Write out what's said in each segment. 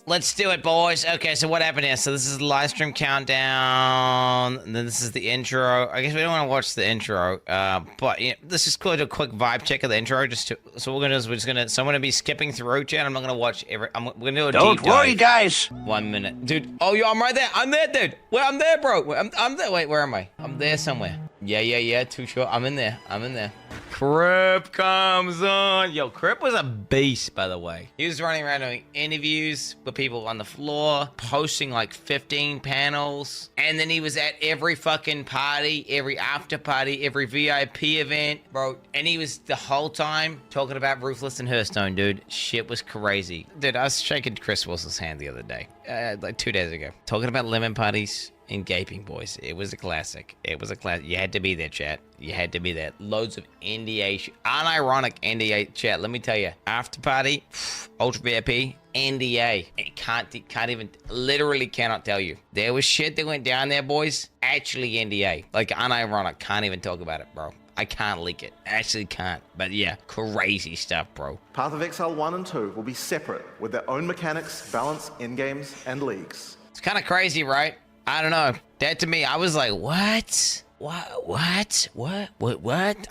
let's do it, boys. Okay, so what happened here? So this is the live stream countdown, and then this is the intro. I guess we don't want to watch the intro, but yeah, let's just go to a quick vibe check of the intro. So what we're gonna do is so I'm gonna be skipping through chat. I'm not gonna watch we're gonna do a Don't deep dive. worry, guys. 1 minute, dude. Oh, yo, I'm right there. I'm there, dude. Well, I'm there, bro. I'm there. Wait, where am I? I'm there somewhere. Yeah. Too short. I'm in there. Crip comes on. Yo, Crip was a beast, by the way. He was running around doing interviews with people on the floor, posting like 15 panels. And then he was at every fucking party, every after party, every VIP event, bro. And he was the whole time talking about Ruthless and Hearthstone, dude. Shit was crazy. Dude, I was shaking Chris Wilson's hand the other day, like 2 days ago, talking about lemon parties and gaping, boys. It was a classic. You had to be there, chat. You had to be there. Loads of NDA, unironic NDA chat. Let me tell you, after party, Ultra VIP, NDA. Can't even, literally cannot tell you. There was shit that went down there, boys. Actually NDA. Like, unironic. Can't even talk about it, bro. I can't leak it. Actually can't. But yeah, crazy stuff, bro. Path of Exile 1 and 2 will be separate with their own mechanics, balance, endgames, and leagues. It's kind of crazy, right? I don't know. That to me, I was like, what? What?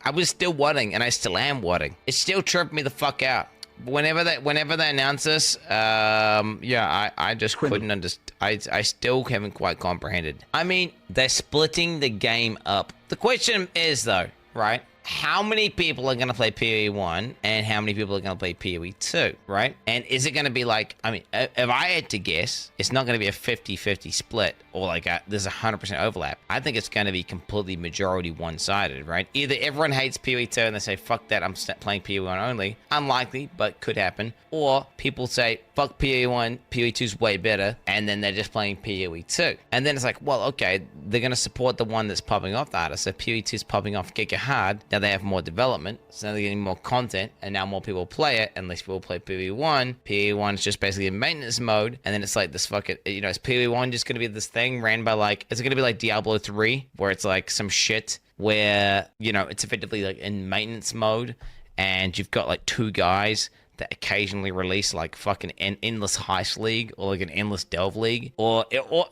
I was still wanting, and I still am wanting. It still tripped me the fuck out. Whenever they announce this, yeah, I just couldn't understand. I still haven't quite comprehended. I mean, they're splitting the game up. The question is, though, right? How many people are going to play PoE 1 and how many people are going to play PoE 2, right? And is it going to be like, I mean, if I had to guess, it's not going to be a 50-50 split or like there's 100% overlap. I think it's going to be completely majority one-sided, right? Either everyone hates PoE 2 and they say, fuck that, I'm playing PoE 1 only. Unlikely, but could happen. Or people say, fuck PoE 1, PoE 2's way better, and then they're just playing PoE 2. And then it's like, well, okay, they're going to support the one that's popping off the hardest. So PoE 2's popping off Giga Hard. Now they have more development, so now they're getting more content, and now more people play it, and less people play PoE 1. PoE 1 is just basically in maintenance mode, and then it's like this fucking, you know, is PoE 1 just going to be this thing ran by like, is it going to be like Diablo 3, where it's like some shit where, you know, it's effectively like in maintenance mode, and you've got like two guys that occasionally release like fucking an endless heist league or like an endless delve league, or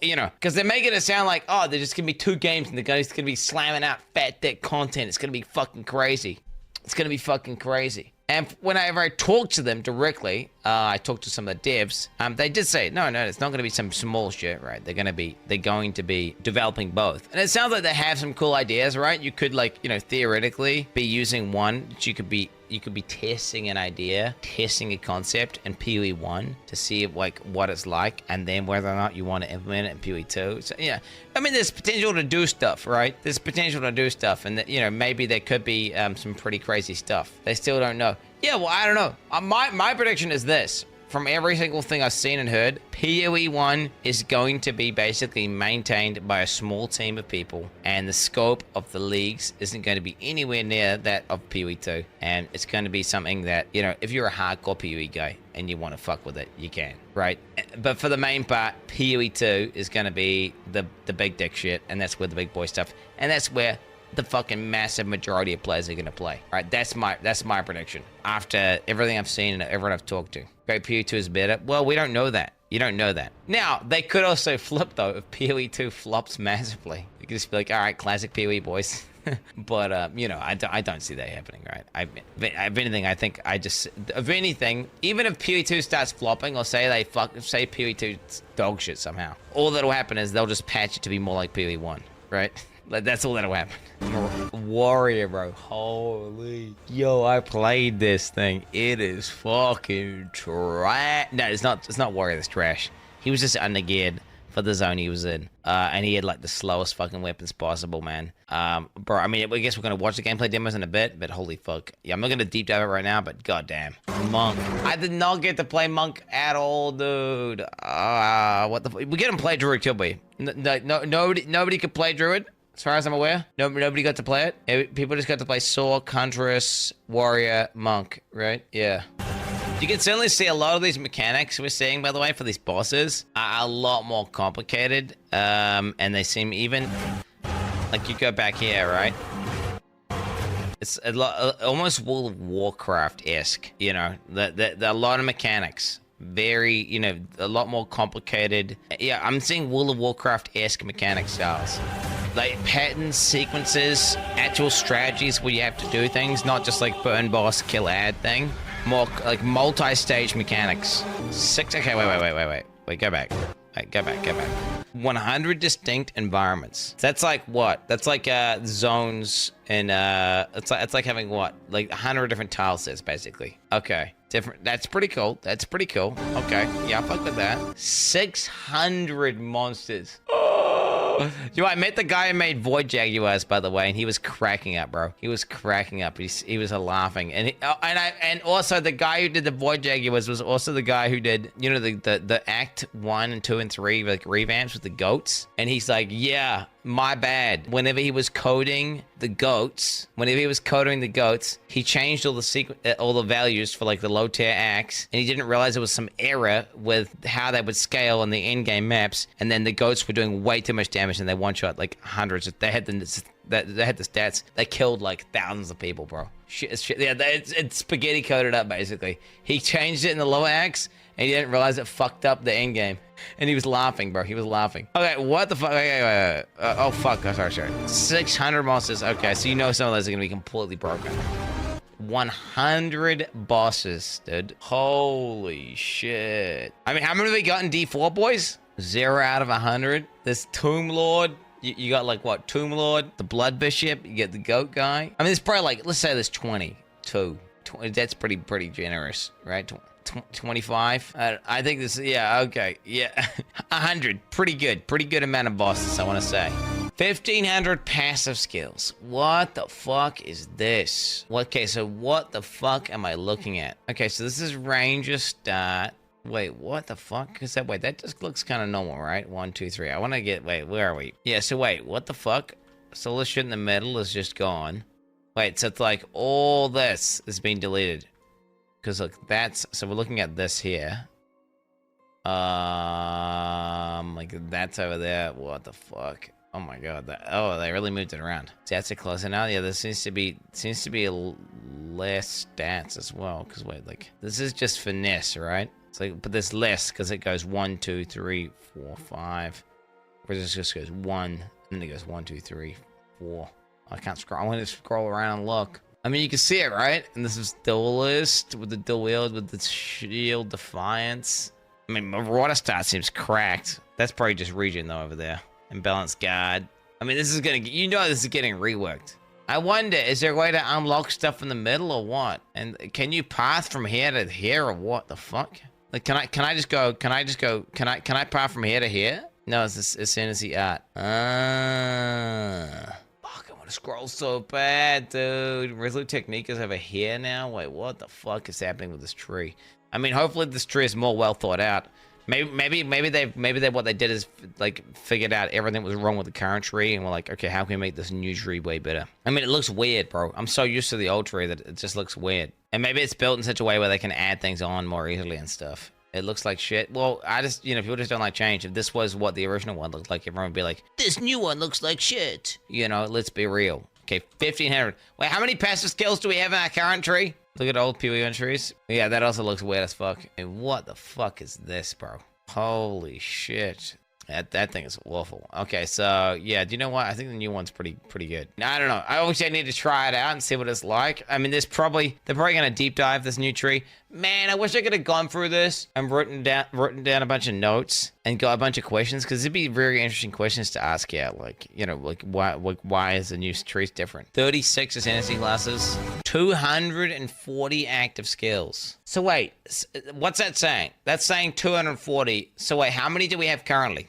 you know, because they're making it sound like, oh, there's just gonna be two games and the guy's gonna be slamming out fat dick content. It's gonna be fucking crazy. And whenever I talk to them directly, I talked to some of the devs, they did say, no, it's not going to be some small shit, right? They're going to be developing both. And it sounds like they have some cool ideas, right? You could, like, you know, theoretically be using one that you could be testing an idea, testing a concept in PoE 1 to see like what it's like, and then whether or not you want to implement it in PoE 2. So yeah, I mean, there's potential to do stuff, right? And that, you know, maybe there could be some pretty crazy stuff. They still don't know. Yeah, well, I don't know. My prediction is this. From every single thing I've seen and heard, PoE 1 is going to be basically maintained by a small team of people, and the scope of the leagues isn't going to be anywhere near that of PoE 2. And it's going to be something that, you know, if you're a hardcore PoE guy and you want to fuck with it, you can, right? But for the main part, PoE 2 is going to be the big dick shit, and that's where the big boy stuff, and that's where the fucking massive majority of players are going to play. Right? That's my prediction. After everything I've seen and everyone I've talked to. Great, PoE 2 is better. Well, we don't know that. You don't know that. Now, they could also flip, though, if PoE 2 flops massively. You could just be like, all right, classic PoE, boys. But, you know, I don't see that happening, right? If anything, I think if anything, even if PoE 2 starts flopping, or say PoE 2 dog shit somehow, all that'll happen is they'll just patch it to be more like PoE 1, right? Like, that's all that'll happen. Warrior, bro. Holy. Yo, I played this thing. It is fucking trash. No, it's not Warrior that's trash. He was just undergeared for the zone he was in. And he had, like, the slowest fucking weapons possible, man. Bro, I mean, I guess we're going to watch the gameplay demos in a bit, but holy fuck. Yeah, I'm not going to deep dive it right now, but goddamn. Monk. I did not get to play Monk at all, dude. What the fuck? We get him play Druid, could we? Nobody could play Druid. As far as I'm aware, nobody got to play it. People just got to play Sword, Huntress, Warrior, Monk, right? Yeah. You can certainly see a lot of these mechanics we're seeing, by the way, for these bosses are a lot more complicated. And they seem even... Like, you go back here, right? It's a lot, almost World of Warcraft-esque, you know? A lot of mechanics. very, you know, a lot more complicated. Yeah, I'm seeing World of Warcraft-esque mechanic styles. Like patterns, sequences, actual strategies where you have to do things, not just like burn boss, kill ad thing. More like multi-stage mechanics. Okay, wait, go back. Wait, go back. 100 distinct environments. That's like what? That's like zones and it's like having what? Like 100 different tile sets basically. Okay. Different. That's pretty cool. Okay. Yeah, I'll fuck with that. 600 monsters. Yo, I met the guy who made Void Jaguars, by the way, and he was cracking up, bro. He was cracking up. He was laughing, and also the guy who did the Void Jaguars was also the guy who did, you know, the Act 1 and 2 and 3 like revamps with the goats, and he's like, yeah, my bad. Whenever he was coding the goats, he changed all the values for like the low tier acts, and he didn't realize there was some error with how they would scale on the in-game maps, and then the goats were doing way too much damage, and they one-shot like hundreds. They had the stats. They killed like thousands of people, bro. Shit. Yeah, it's spaghetti coded up basically. He changed it in the lower acts, and he didn't realize it fucked up the end game. And he was laughing, bro. He was laughing. Okay, what the fuck? Wait. Oh, fuck. Oh, sorry. 600 monsters. Okay, so you know some of those are going to be completely broken. 100 bosses, dude. Holy shit. I mean, how many have we got in D4, boys? 0 out of 100. This Tomb Lord. You got, like, what? Tomb Lord, the Blood Bishop. You get the Goat guy. I mean, there's probably, like, let's say there's 22. 20, that's pretty generous, right? 25. I think this. Yeah. Okay. Yeah. 100. Pretty good amount of bosses, I want to say. 1500 passive skills. What the fuck is this? Okay, so what the fuck am I looking at? Okay, so this is Ranger start. Wait, what the fuck is that? Wait, that just looks kind of normal, right? 1, 2, 3. I want to get. Wait, where are we? Yeah. So wait, what the fuck? So all this shit in the middle is just gone. Wait, so it's like all this is being deleted. Because look, so we're looking at this here. Like that's over there. What the fuck? Oh my god. They really moved it around. Stats are closer now. Yeah, there seems to be less stats as well. Because wait, like this is just finesse, right? It's like, but there's less because it goes 1, 2, 3, 4, 5. Where this just goes 1, and then it goes 1, 2, 3, 4. I can't scroll. I want to scroll around and look. I mean, you can see it, right? And this is Duelist with the dual wield with the shield Defiance. I mean, Marauder start seems cracked. That's probably just regen though over there. And Balanced Guard. I mean, this is gonna. You know, this is getting reworked. I wonder, is there a way to unlock stuff in the middle or what? And can you path from here to here or what the fuck? Like, can I path from here to here? No, it's Ascendancy art. Fuck, I want to scroll so bad, dude. Resolute Technique is over here now. Wait, what the fuck is happening with this tree? I mean, hopefully this tree is more well thought out. Maybe what they did is like figured out everything that was wrong with the current tree and we're like, okay, how can we make this new tree way better? I mean, it looks weird, bro. I'm so used to the old tree that it just looks weird. And maybe it's built in such a way where they can add things on more easily and stuff. It looks like shit. Well, I just, you know, people just don't like change. If this was what the original one looked like, everyone would be like, this new one looks like shit. You know, let's be real. Okay, 1500. Wait, how many passive skills do we have in our current tree? Look at old PoE trees. Yeah, that also looks weird as fuck. And what the fuck is this, bro? Holy shit. That thing is awful. Okay, so yeah, do you know what? I think the new one's pretty good. I don't know. I obviously need to try it out and see what it's like. I mean, they're probably gonna deep dive this new tree. Man, I wish I could have gone through this and written down a bunch of notes and got a bunch of questions because it'd be very interesting questions to ask. Yeah, like, you know, like why is the new trees different? 36 Ascendancy classes, 240 active skills. So wait, what's that saying? That's saying 240. So wait, how many do we have currently?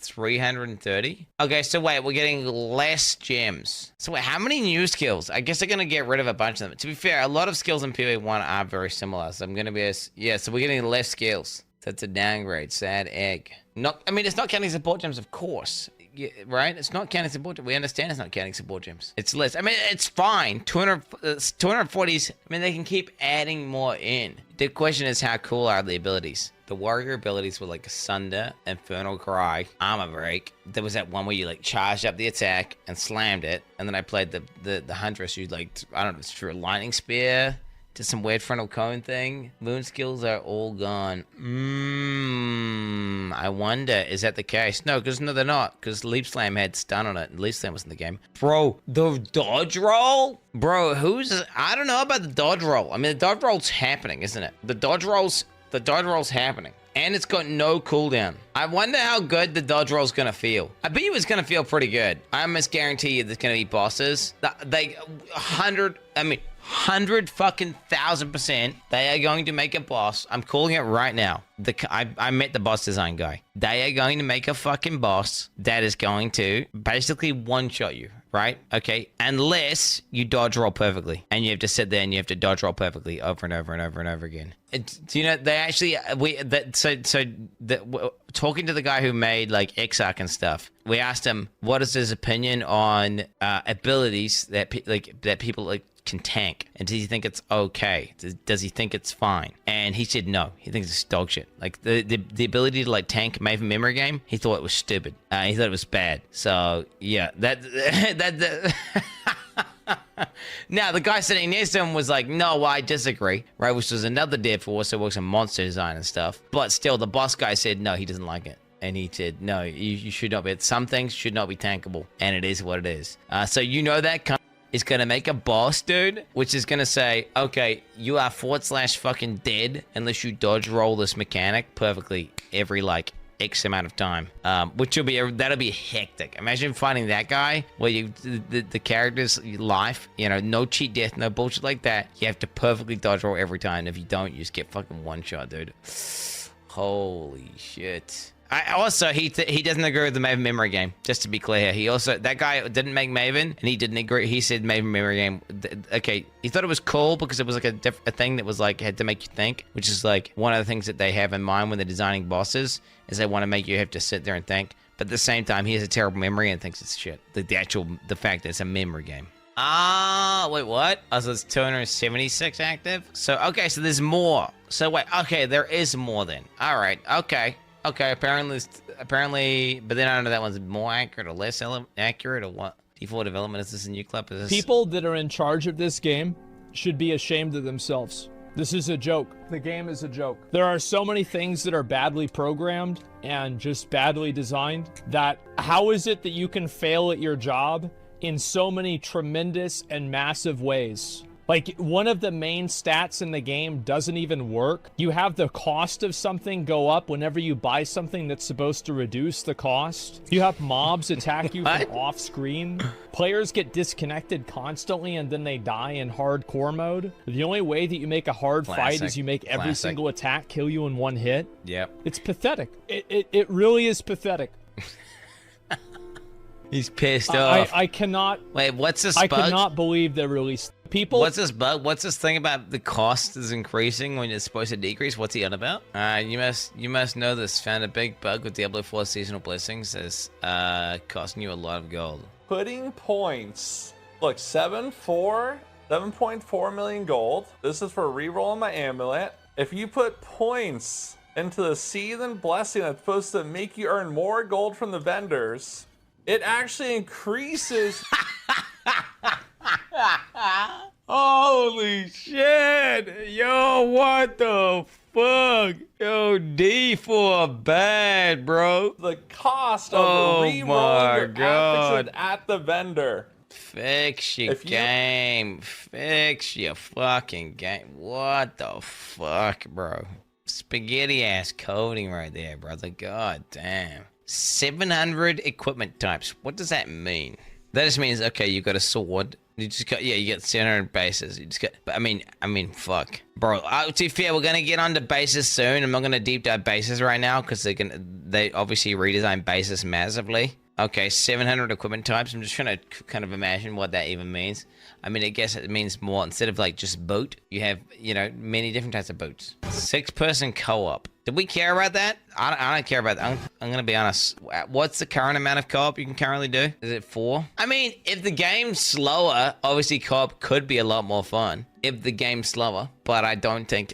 330. Okay, so wait, we're getting less gems. So wait, how many new skills? I guess they're gonna get rid of a bunch of them. To be fair, a lot of skills in PoE 1 are very similar. So I'm gonna be yeah. So we're getting less skills. That's a downgrade. Sad egg. Not. I mean, it's not counting support gems, of course. Yeah, right? It's not counting support gems. We understand it's not counting support gems. It's less. I mean, it's fine. 240s. I mean, they can keep adding more in. The question is, how cool are the abilities? The warrior abilities were like Sunder, Infernal Cry, Armor Break. There was that one where you like charged up the attack and slammed it. And then I played the Huntress who like, I don't know if it's true, Lightning Spear to some weird frontal cone thing. Moon skills are all gone. I wonder, is that the case? No, they're not. Because Leap Slam had stun on it. And Leap Slam was in the game. Bro, the dodge roll? Bro, I don't know about the dodge roll. I mean, the dodge roll's happening, isn't it? The dodge roll's happening. And it's got no cooldown. I wonder how good the dodge roll's gonna feel. I bet you it's gonna feel pretty good. I almost guarantee you there's gonna be bosses. 100 fucking 1,000%. They are going to make a boss. I'm calling it right now. I met the boss design guy. They are going to make a fucking boss that is going to basically one-shot you, right? Okay, unless you dodge roll perfectly, and you have to sit there and you have to dodge roll perfectly over and over and over and over again. Do you know they actually talking to the guy who made like Exarch and stuff, we asked him what is his opinion on abilities that people like can tank, and does he think it's okay? Does he think it's fine? And he said no, he thinks it's dog shit. Like the ability to like tank Maven Memory Game, he thought it was stupid. He thought it was bad. So yeah, that now the guy sitting next to him was like, no, I disagree, right? Which was another dev who also works on monster design and stuff. But still, the boss guy said no, he doesn't like it. And he said, no, you should not be. Some things should not be tankable, and it is what it is. So you know that is going to make a boss, dude, which is going to say, okay, you are / fucking dead unless you dodge roll this mechanic perfectly every, like, X amount of time, which will be that'll be hectic. Imagine finding that guy where the character's life, you know, no cheat death, no bullshit like that. You have to perfectly dodge roll every time. If you don't, you just get fucking one shot, dude. Holy shit. He doesn't agree with the Maven Memory Game, just to be clear. That guy didn't make Maven, and he didn't agree. He said Maven Memory Game, okay, he thought it was cool because it was like a thing that was like, had to make you think, which is like one of the things that they have in mind when they're designing bosses, is they want to make you have to sit there and think. But at the same time, he has a terrible memory and thinks it's shit. The fact that it's a memory game. Wait, what? Oh, so it's 276 active? So, okay, so there's more. So, wait, okay, there is more then. All right, okay. Okay, apparently, but then I don't know that one's more accurate or less accurate or what. Default development, is this a new club? People that are in charge of this game should be ashamed of themselves. This is a joke. The game is a joke. There are so many things that are badly programmed and just badly designed that how is it that you can fail at your job in so many tremendous and massive ways? Like, one of the main stats in the game doesn't even work. You have the cost of something go up whenever you buy something that's supposed to reduce the cost. You have mobs attack you from off screen. Players get disconnected constantly and then they die in hardcore mode. The only way that you make a hard fight is you make every single attack kill you in one hit. Yep. It's pathetic. It really is pathetic. He's pissed off. I cannot... Wait, what's this bug? I cannot believe they released... People... What's this bug? What's this thing about the cost is increasing when it's supposed to decrease? What's he on about? You must know this. Found a big bug with Diablo 4 Seasonal Blessings that's costing you a lot of gold. Putting points. Look, 7.4 million gold. This is for rerolling my amulet. If you put points into the Season Blessing that's supposed to make you earn more gold from the vendors, it actually increases... Holy shit! Yo, what the fuck? Yo, D4 bad, bro. The cost of rerolling your affixes at the vendor. Fix your game. Fix your fucking game. What the fuck, bro? Spaghetti ass coding right there, brother. God damn. 700 equipment types. What does that mean? That just means, okay, you got a sword. You just got, yeah, you get 700 bases. You just got, but I mean, fuck, bro. To be fair, we're gonna get onto bases soon. I'm not gonna deep dive bases right now because they obviously redesign bases massively. Okay, 700 equipment types. I'm just trying to kind of imagine what that even means. I mean, I guess it means more. Instead of like just boot, you have, you know, many different types of boots. 6-person co-op. Did we care about that? I don't care about that. I'm gonna be honest. What's the current amount of co-op you can currently do? Is it 4? I mean, if the game's slower, obviously co-op could be a lot more fun. If the game's slower, but I don't know.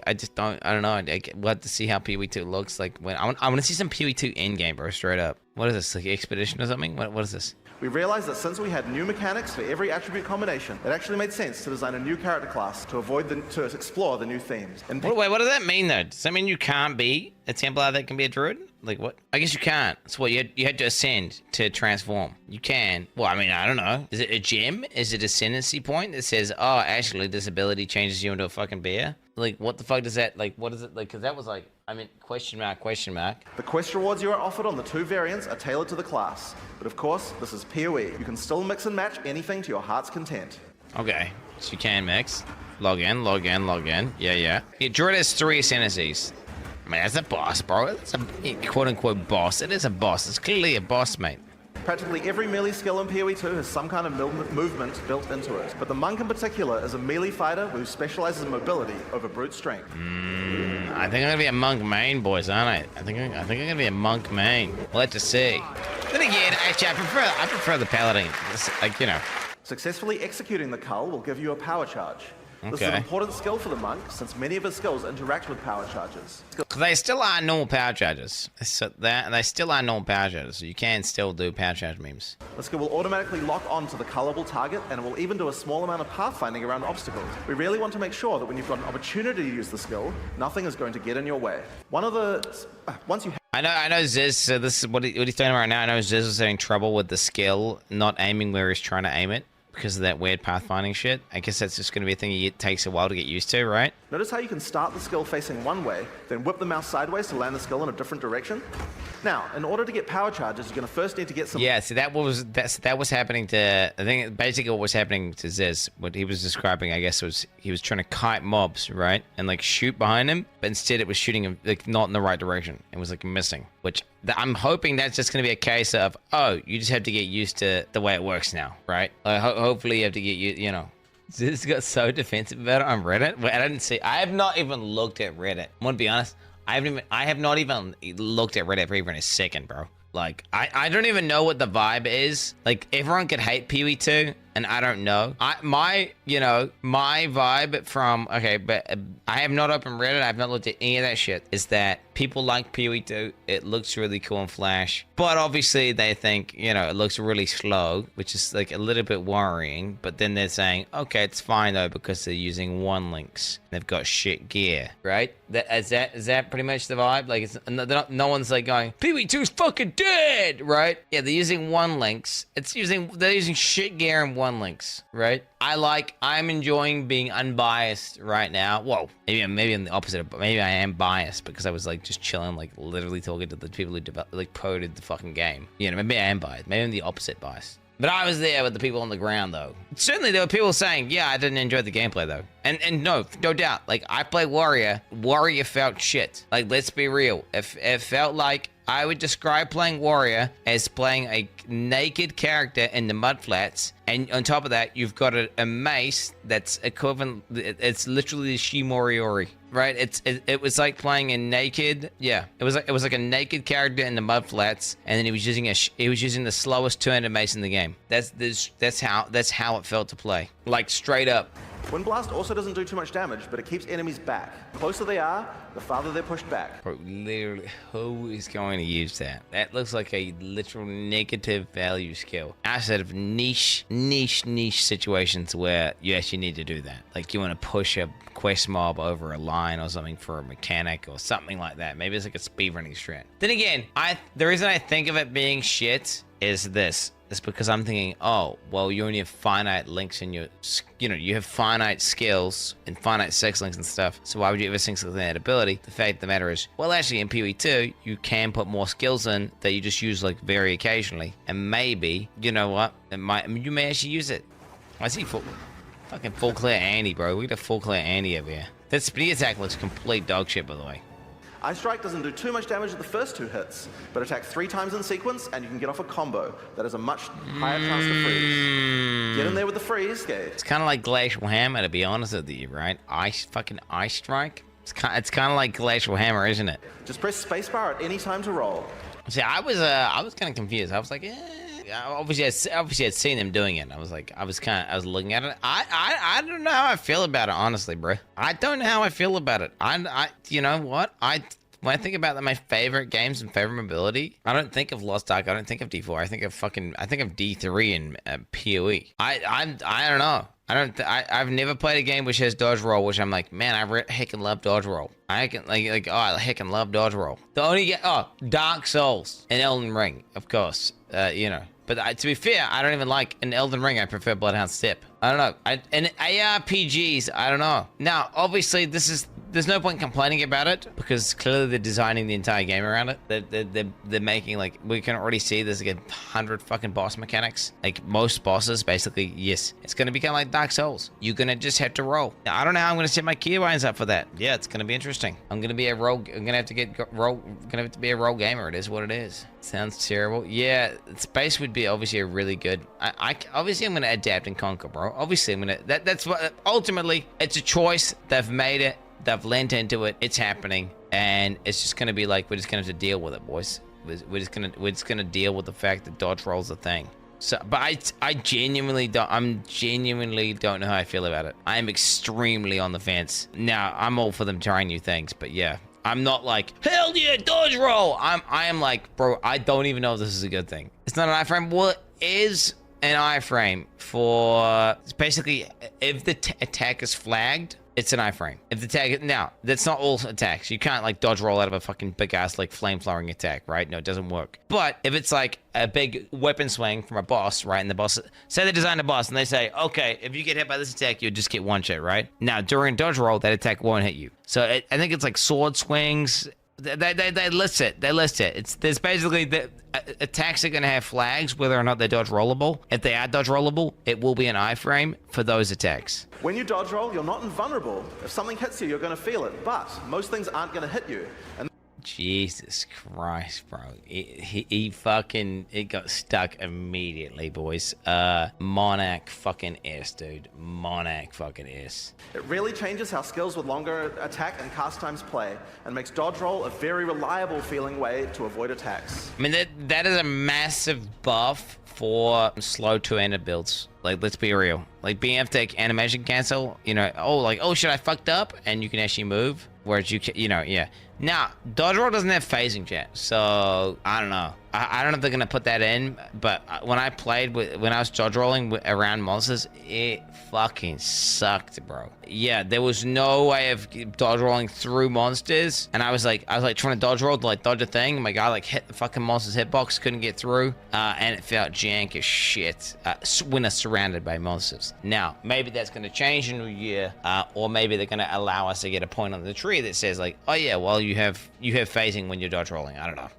We'll have to see how PoE 2 looks like when I want to see some PoE 2 in game, bro. Straight up. What is this? Like Expedition or something? What is this? We realized that since we had new mechanics for every attribute combination, it actually made sense to design a new character class to explore the new themes. And Wait, what does that mean though? Does that mean you can't be a Templar that can be a druid? Like what? I guess you can't. It's what you had to ascend to transform. You can. Well, I mean, I don't know. Is it a gem? Is it ascendancy point that says, oh, actually, this ability changes you into a fucking bear? Like, what the fuck does that, like, what is it? Like, because that was like, I mean, question mark, question mark. the quest rewards you are offered on the 2 variants are tailored to the class. But of course, this is PoE. You can still mix and match anything to your heart's content. Okay, so you can mix. Log in, log in, log in. Yeah. Yeah, druid has 3 ascendancies. I mean, that's a boss, bro. It's a quote-unquote boss. It is a boss. It's clearly a boss, mate. Practically every melee skill in PoE 2 has some kind of movement built into it. But the monk in particular is a melee fighter who specializes in mobility over brute strength. I think I'm gonna be a monk main, boys, aren't I? I think I'm gonna be a monk main. We'll have to see. Then again, actually, I prefer the paladin. It's like, you know. Successfully executing the cull will give you a power charge. This is an Okay. important skill for the monk, since many of his skills interact with power charges. Cause they still are normal power charges. So they still are normal power charges. So you can still do power charge memes. The skill will automatically lock onto the cullable target, and it will even do a small amount of pathfinding around obstacles. We really want to make sure that when you've got an opportunity to use the skill, nothing is going to get in your way. Once you I know Ziz, so this is what he's doing right now. I know Ziz was having trouble with the skill not aiming where he's trying to aim it because of that weird pathfinding shit. I guess that's just going to be a thing it takes a while to get used to, right? Notice how you can start the skill facing one way, then whip the mouse sideways to land the skill in a different direction? Now, in order to get power charges, you're going to first need to get some... Yeah, so that was happening to... I think basically what was happening to Ziz, what he was describing, I guess, was he was trying to kite mobs, right? And, like, shoot behind him, but instead it was shooting him, like, not in the right direction. It was, like, missing, which I'm hoping that's just going to be a case of, oh, you just have to get used to the way it works now, right? Hopefully you have to get, you know... Ziz got so defensive about it on Reddit. Wait, I have not even looked at Reddit. I'm gonna be honest. I have not even looked at Reddit for even a second, bro. Like, I don't even know what the vibe is. Like, everyone could hate PoE 2, and I don't know. My vibe from, okay, but I have not opened Reddit. I have not looked at any of that shit. Is that people like PoE 2. It looks really cool in Flash. But obviously they think, you know, it looks really slow, which is like a little bit worrying. But then they're saying, okay, it's fine though, because they're using one links. They've got shit gear, right? Is that pretty much the vibe? Like, no one's like going, PoE 2 is fucking dead, right? Yeah, they're using one links. They're using shit gear and one links, right? I'm enjoying being unbiased right now. Whoa, maybe I'm the opposite. Maybe I am biased because I was like just chilling, like literally talking to the people who coded the fucking game. You know, maybe I am biased. Maybe I'm the opposite bias. But I was there with the people on the ground, though. Certainly, there were people saying, yeah, I didn't enjoy the gameplay, though. And no doubt. Like, I play Warrior. Warrior felt shit. Like, let's be real. It felt like I would describe playing Warrior as playing a naked character in the mudflats. And on top of that, you've got a mace that's equivalent. It's literally the Shimoriori, right? It was like playing a naked, yeah. It was like a naked character in the mudflats, and then he was using the slowest two-handed mace in the game. That's how it felt to play, like straight up. Wind Blast also doesn't do too much damage, but it keeps enemies back. The closer they are, the farther they're pushed back. Bro, literally, who is going to use that? That looks like a literal negative value skill. Outside of niche situations where you actually need to do that. Like you want to push a quest mob over a line or something for a mechanic or something like that. Maybe it's like a speedrunning strat. Then again, the reason I think of it being shit is this. It's because I'm thinking, oh, well, you only have finite links in your, you have finite skills and finite sex links and stuff. So why would you ever sync something that ability? The fact of the matter is, well, actually in PoE 2, you can put more skills in that you just use like very occasionally. And maybe, you know what? You may actually use it. I see fucking full clear Andy, bro. We got a full clear Andy over here. That speed attack looks complete dog shit, by the way. Ice Strike doesn't do too much damage at the first 2 hits, but attack 3 times in sequence, and you can get off a combo that has a much higher chance to freeze. Get in there with the freeze, Gage. It's kind of like Glacial Hammer, to be honest with you, right? Ice Strike. It's kind of like Glacial Hammer, isn't it? Just press spacebar at any time to roll. See, I was kind of confused. I was like, obviously I'd seen them doing it. I was looking at it. I don't know how I feel about it, honestly, bro. I don't know how I feel about it. You know what? when I think about my favorite games and favorite mobility, I don't think of Lost Ark. I don't think of D4. I think of D3 and PoE. I don't know. I've never played a game which has Dodgeroll, which I'm like, man, I heckin' love Dodgeroll. I can I heckin' love Dodgeroll. The only Dark Souls and Elden Ring, of course. You know. But to be fair, I don't even like an Elden Ring. I prefer Bloodhound Step. I don't know. And ARPGs, I don't know. Now, obviously, there's no point complaining about it because clearly they're designing the entire game around it. They're making, like, we can already see there's like 100 fucking boss mechanics. Like most bosses, basically, yes, it's gonna become like Dark Souls. You're gonna just have to roll. Now, I don't know how I'm gonna set my keybinds up for that. Yeah, it's gonna be interesting. I'm gonna be a rogue. I'm gonna have to be a rogue gamer. It is what it is. Sounds terrible. Yeah, space would be obviously a really good. Obviously I'm gonna adapt and conquer, bro. Obviously I'm gonna. That's what. Ultimately, it's a choice. They've made it. They've lent into it. It's happening, and it's just gonna be like we're just gonna have to deal with it, boys. We're just gonna deal with the fact that Dodgeroll's a thing. So, but I genuinely don't. Don't know how I feel about it. I am extremely on the fence. Now I'm all for them trying new things, but yeah. I'm not like, hell yeah, Dodgeroll. I am like, bro, I don't even know if this is a good thing. It's not an iframe. Well, it is an iframe for basically if the attack is flagged, it's an iframe. If the tag, now that's not all attacks. You can't like Dodgeroll out of a fucking big ass like flame flowering attack, right? No, it doesn't work. But if it's like a big weapon swing from a boss, right? And the boss, say they design a boss and they say, okay, if you get hit by this attack, you just get one shot, right? Now during Dodgeroll, that attack won't hit you. So I think it's like sword swings. They list it. There's basically the attacks are gonna have flags whether or not they're dodge rollable. If they are dodge rollable, it will be an iframe for those attacks. When you dodge roll, you're not invulnerable. If something hits you, you're gonna feel it, but most things aren't gonna hit you. And Jesus Christ, bro. It got stuck immediately, boys. Monarch fucking S, dude. Monarch fucking S. it really changes how skills with longer attack and cast times play, and makes dodge roll a very reliable feeling way to avoid attacks. I mean, that is a massive buff for slow two-handed builds. Like, let's be real. Like, being able to take animation cancel, you know, oh shit, I fucked up, and you can actually move. Whereas you know, yeah. Now, Dodgeroll doesn't have phasing chat, so I don't know. I don't know if they're gonna put that in, but when I was dodge rolling around monsters, it fucking sucked, bro. Yeah, there was no way of dodge rolling through monsters, and I was like trying to dodge roll to like dodge a thing. My guy like hit the fucking monster's hitbox, couldn't get through, and it felt jank as shit when it's surrounded by monsters. Now, maybe that's gonna change in a year, or maybe they're gonna allow us to get a point on the tree that says like, oh yeah, well you have phasing when you're dodge rolling. I don't know.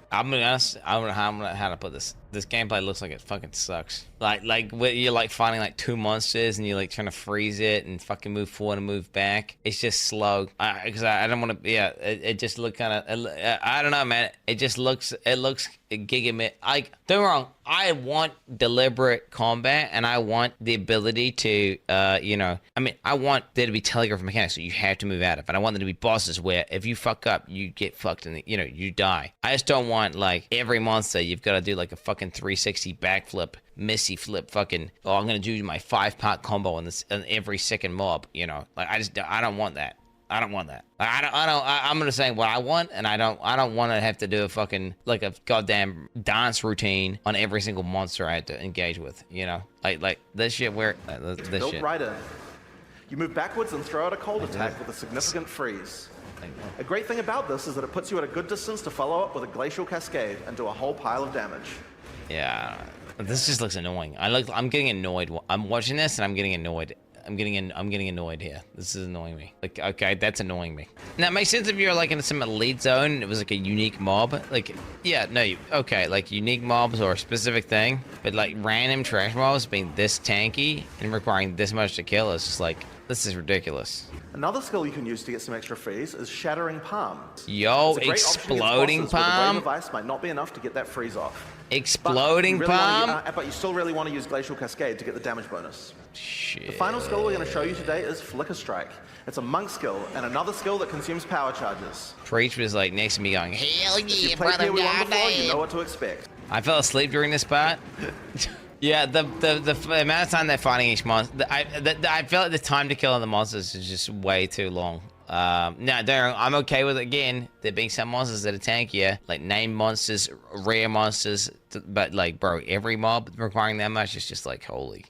I'm gonna be honest, I don't know how to put this. This gameplay looks like it fucking sucks. Like you're like fighting like two monsters and you're like trying to freeze it and fucking move forward and move back. It's just slow. Because I don't want to. Yeah, it just look kind of. I don't know, man. It just looks. It looks gigamit. Like, don't get me wrong. I want deliberate combat and I want the ability to, you know. I mean, I want there to be telegraph mechanics so you have to move out of. And I want there to be bosses where if you fuck up, you get fucked and you know you die. I just don't want like every monster you've got to do like a fucking 360 backflip, missy flip, fucking. Oh, I'm gonna do my 5-part combo on every second mob. You know, like I don't want that. I don't want that. I'm gonna say what I want, and I don't want to have to do a fucking like a goddamn dance routine on every single monster I had to engage with. You know, like this shit where this Built shit. right in. You move backwards and throw out a cold attack with a significant freeze. A great thing about this is that it puts you at a good distance to follow up with a glacial cascade and do a whole pile of damage. Yeah, this just looks annoying. I'm getting annoyed. I'm watching this and I'm getting annoyed. I'm getting annoyed here. This is annoying me. Like, okay, that's annoying me. Now, it makes sense if you're like in some elite zone and it was like a unique mob. Like, yeah, no, okay, like unique mobs or a specific thing. But like random trash mobs being this tanky and requiring this much to kill is just like, this is ridiculous. Another skill you can use to get some extra freeze is Shattering Palm. Yo, It's a great Exploding option against bosses where the Palm? wave of ice might not be enough to get that freeze off. Exploding Palm? But you still really want to use Glacial Cascade to get the damage bonus. Shit. The final skill we're going to show you today is Flicker Strike. It's a monk skill and another skill that consumes power charges. Preach was like next to me going, hell If yeah, you played brother, here with one before, you know goddamn. what to expect. I fell asleep during this part. Yeah, the amount of time they're fighting each monster, I feel like the time to kill the monsters is just way too long. No, I'm okay with it. Again, there being some monsters that are tankier, like named monsters, rare monsters, but like, bro, every mob requiring that much is just like, holy.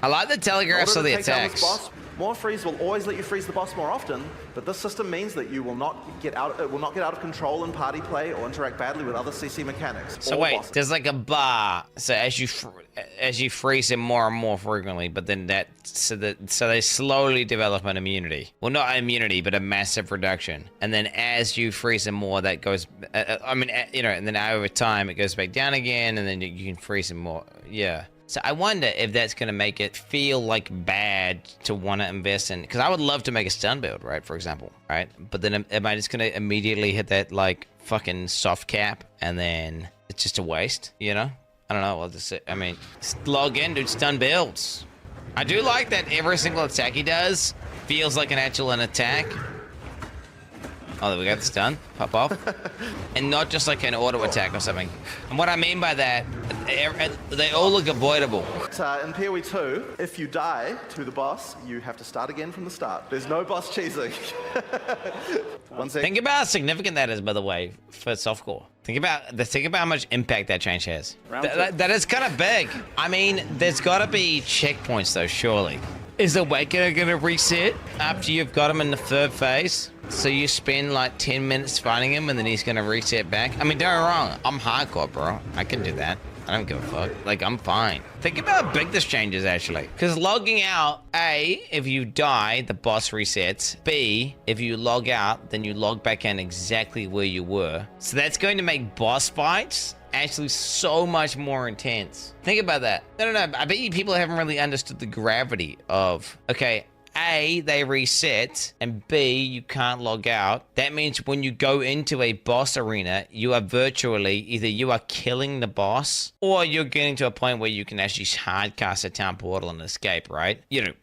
I like the telegraphs of the attacks. More freeze will always let you freeze the boss more often, but this system means that you will not get out. It will not get out of control in party play or interact badly with other CC mechanics. So wait, there's like a bar. So as you freeze him more and more frequently, but then so they slowly develop an immunity. Well, not an immunity, but a massive reduction. And then as you freeze him more, that goes. And then over time it goes back down again, and then you can freeze him more. Yeah. So I wonder if that's going to make it feel like bad to want to invest in, because I would love to make a stun build, right, for example, right? But then am I just going to immediately hit that like fucking soft cap and then it's just a waste, you know? I don't know. Just log in, do stun builds. I do like that every single attack he does feels like an attack. Oh, there we go, the stun. Pop off. And not just like an auto attack or something. And what I mean by that, they all look avoidable. In PoE 2, if you die to the boss, you have to start again from the start. There's no boss cheesing. One second. Think about how significant that is, by the way, for softcore. Think about how much impact that change has. That is kind of big. I mean, there's got to be checkpoints, though, surely. Is the Awakener going to reset after you've got him in the third phase? So you spend like 10 minutes fighting him and then he's going to reset back? I mean, don't get me wrong. I'm hardcore, bro. I can do that. I don't give a fuck. Like, I'm fine. Think about how big this change is, actually. Because logging out, A, if you die, the boss resets. B, if you log out, then you log back in exactly where you were. So that's going to make boss fights actually so much more intense. Think about that. No. I bet you people haven't really understood the gravity of, okay, A, they reset, and B, you can't log out. That means when you go into a boss arena, you are virtually, either you are killing the boss, or you're getting to a point where you can actually hardcast a town portal and escape, right?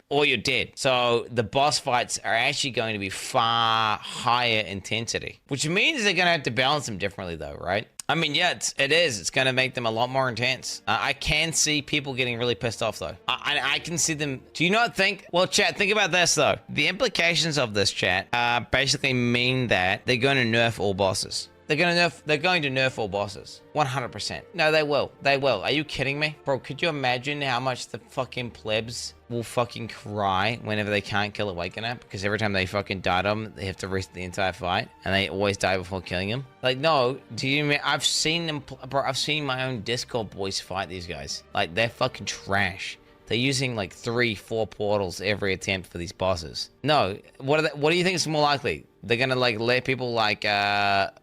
Or you're dead. So the boss fights are actually going to be far higher intensity, which means they're going to have to balance them differently though, right? I mean, yeah, it is. It's going to make them a lot more intense. I can see people getting really pissed off, though. I can see them. Do you not think? Well, chat, think about this, though. The implications of this, chat, basically mean that they're going to nerf all bosses. They're going to nerf all bosses. 100%. No, they will. They will. Are you kidding me? Bro, could you imagine how much the fucking plebs will fucking cry whenever they can't kill Awakener? Because every time they fucking die to him, they have to risk the entire fight. And they always die before killing him. Like, no. Do you mean... I've seen them... Bro, I've seen my own Discord boys fight these guys. Like, they're fucking trash. They're using like 3-4 portals every attempt for these bosses. No. What do you think is more likely? They're gonna like let people like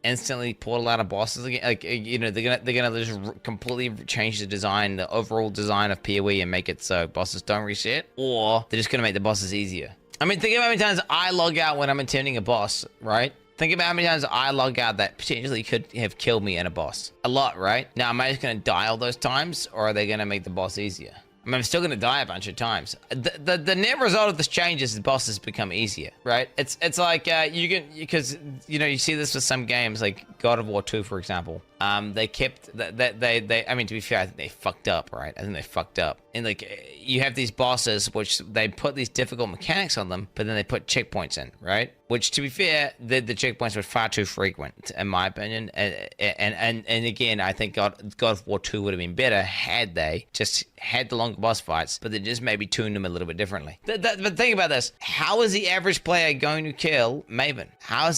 instantly portal out of bosses again. Like they're gonna just completely change the design, the overall design of PoE, and make it so bosses don't reset, or they're just gonna make the bosses easier. I mean, think about how many times I log out when I'm attempting a boss, right? Think about how many times I log out that potentially could have killed me in a boss. A lot, right? Now, am I just gonna die all those times, or are they gonna make the boss easier? I mean, I'm still going to die a bunch of times. The net result of this change is the bosses become easier, right? It's like because you see this with some games like God of War 2, for example. They kept they I mean, to be fair, I think they fucked up, right? I think they fucked up. And like you have these bosses which they put these difficult mechanics on them, but then they put checkpoints in, right? Which, to be fair, the checkpoints were far too frequent, in my opinion. And again, I think God of War 2 would have been better had they just had the longer boss fights, but they just maybe tuned them a little bit differently. But think about this: how is the average player going to kill Maven? How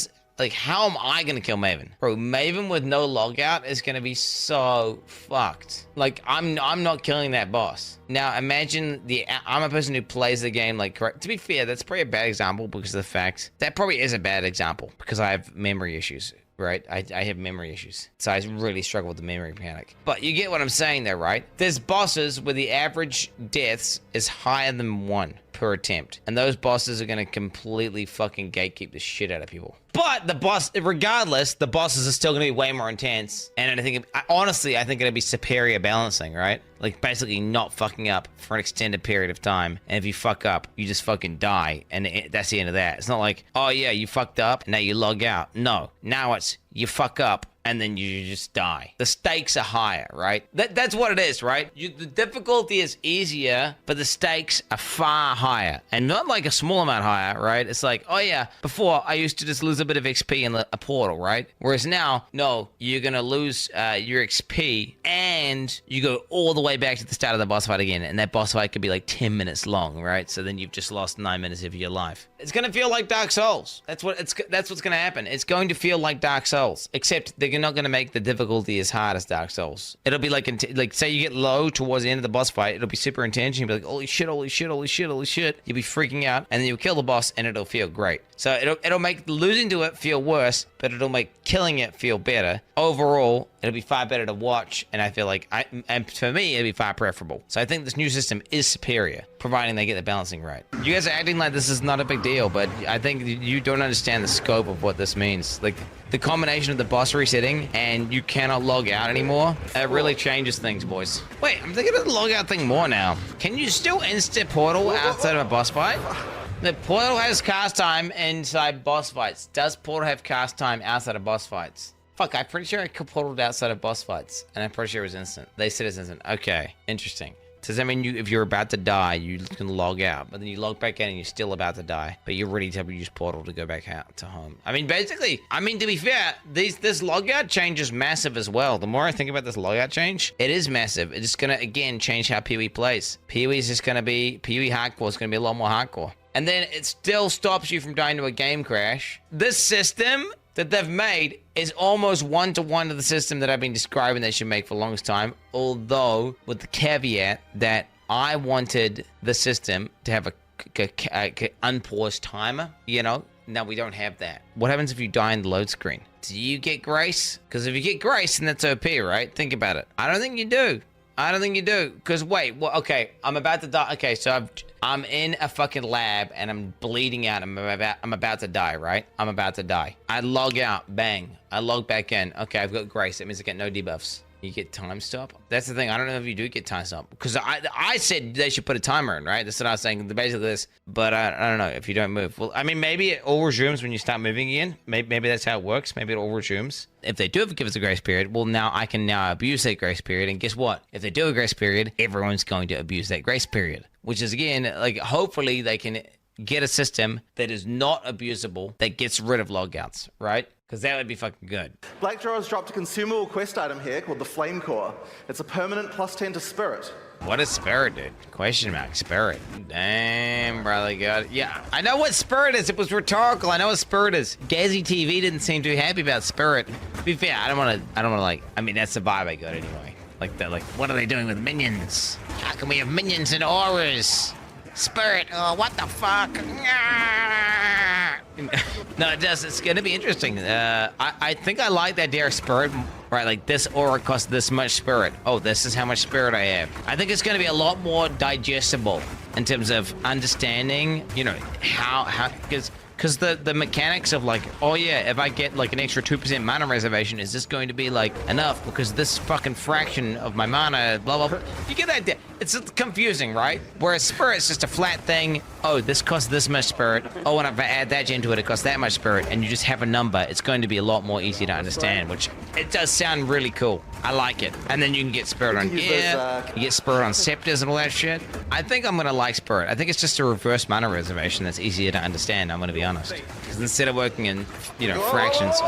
am I going to kill Maven? Bro, Maven with no logout is going to be so fucked. Like, I'm not killing that boss. Now, imagine I'm a person who plays the game like correct. To be fair, that's probably a bad example because of the fact that probably is a bad example because I have memory issues. Right? I have memory issues. So I really struggle with the memory mechanic. But you get what I'm saying there, right? There's bosses where the average deaths is higher than 1 per attempt. And those bosses are going to completely fucking gatekeep the shit out of people. But regardless, the bosses are still going to be way more intense. And honestly, I think it'll be superior balancing, right? Like basically not fucking up for an extended period of time. And if you fuck up, you just fucking die. And that's the end of that. It's not like, oh yeah, you fucked up, now you log out. No, now it's you fuck up, and then you just die. The stakes are higher, right? That's what it is, right? The difficulty is easier, but the stakes are far higher, and not like a small amount higher, right? It's like, oh yeah, before I used to just lose a bit of XP in a portal, right? Whereas now, no, you're gonna lose your XP, and you go all the way back to the start of the boss fight again, and that boss fight could be like 10 minutes long, right? So then you've just lost 9 minutes of your life. It's gonna feel like Dark Souls. That's what's gonna happen. It's going to feel like Dark Souls, except they're not gonna make the difficulty as hard as Dark Souls. It'll be like say you get low towards the end of the boss fight, it'll be super intense. You'll be like, holy shit, holy shit, holy shit, holy shit. You'll be freaking out, and then you'll kill the boss, and it'll feel great. So it'll make losing to it feel worse, but it'll make killing it feel better. Overall, it'll be far better to watch, and I feel like and for me, it'll be far preferable. So I think this new system is superior, providing they get the balancing right. You guys are acting like this is not a big deal, but I think you don't understand the scope of what this means. Like, the combination of the boss resetting and you cannot log out anymore, it really changes things, boys. Wait, I'm thinking of the log out thing more now. Can you still insta portal outside of a boss fight? The portal has cast time inside boss fights. Does portal have cast time outside of boss fights? Fuck, I'm pretty sure I portaled outside of boss fights, and I'm pretty sure it was instant. They said it's instant. Okay, interesting. Does that mean if you're about to die, you can log out, but then you log back in and you're still about to die, but you're ready to use portal to go back out to home? I mean, basically, to be fair, this logout change is massive as well. The more I think about this logout change, it is massive. It's gonna, again, change how PoE plays. PoE is just gonna be, PoE hardcore is gonna be a lot more hardcore. And then it still stops you from dying to a game crash. This system that they've made is almost one-to-one to the system that I've been describing they should make for the longest time, although with the caveat that I wanted the system to have a unpause timer, you know? Now we don't have that. What happens if you die in the load screen? Do you get grace? Because if you get grace, then that's OP, right? Think about it. I don't think you do. I don't think you do. Because wait, well, okay, I'm about to die. Okay, so I'm in a fucking lab and I'm bleeding out. I'm about to die, right? I'm about to die. I log out, bang. I log back in. Okay, I've got grace. That means I get no debuffs. You get time stop. That's the thing. I don't know if you do get time stop, because I said they should put a timer in, right? That's what I was saying. Basically this, but I don't know if you don't move. Well, I mean, maybe it all resumes when you start moving again. Maybe that's how it works. Maybe it all resumes. If they do give us a grace period, well, now I can abuse that grace period. And guess what? If they do a grace period, everyone's going to abuse that grace period, which is, again, like, hopefully they can get a system that is not abusable, that gets rid of logouts, right? Because that would be fucking good. Blackjaw has dropped a consumable quest item here called the Flame Core. It's a permanent +10 to Spirit. What is Spirit, dude? Question mark, Spirit. Damn, brother, God. Yeah, I know what Spirit is. It was rhetorical. I know what Spirit is. Gazzy TV didn't seem too happy about Spirit. To be fair, I don't want to, like, I mean, that's the vibe I got anyway. Like, that, like, what are they doing with minions? How can we have minions and auras? Spirit, oh, what the fuck? No, it does. It's going to be interesting. I think I like that idea of Spirit. Right, like, this aura costs this much Spirit. Oh, this is how much Spirit I have. I think it's going to be a lot more digestible in terms of understanding, you know, how because the mechanics of, like, oh yeah, if I get like an extra 2% mana reservation, is this going to be like enough because this fucking fraction of my mana, blah blah blah. You get that? It's confusing, right? Whereas Spirit's just a flat thing. Oh, this costs this much Spirit. Oh, and if I add that into it, it costs that much Spirit, and you just have a number. It's going to be a lot more easy to understand, which it does sound really cool. I like it. And then you can get Spirit on you get Spirit on scepters and all that shit. I think I'm gonna like Spirit. I think it's just a reverse mana reservation that's easier to understand. I'm gonna be honest. Because instead of working in, you know, fractions,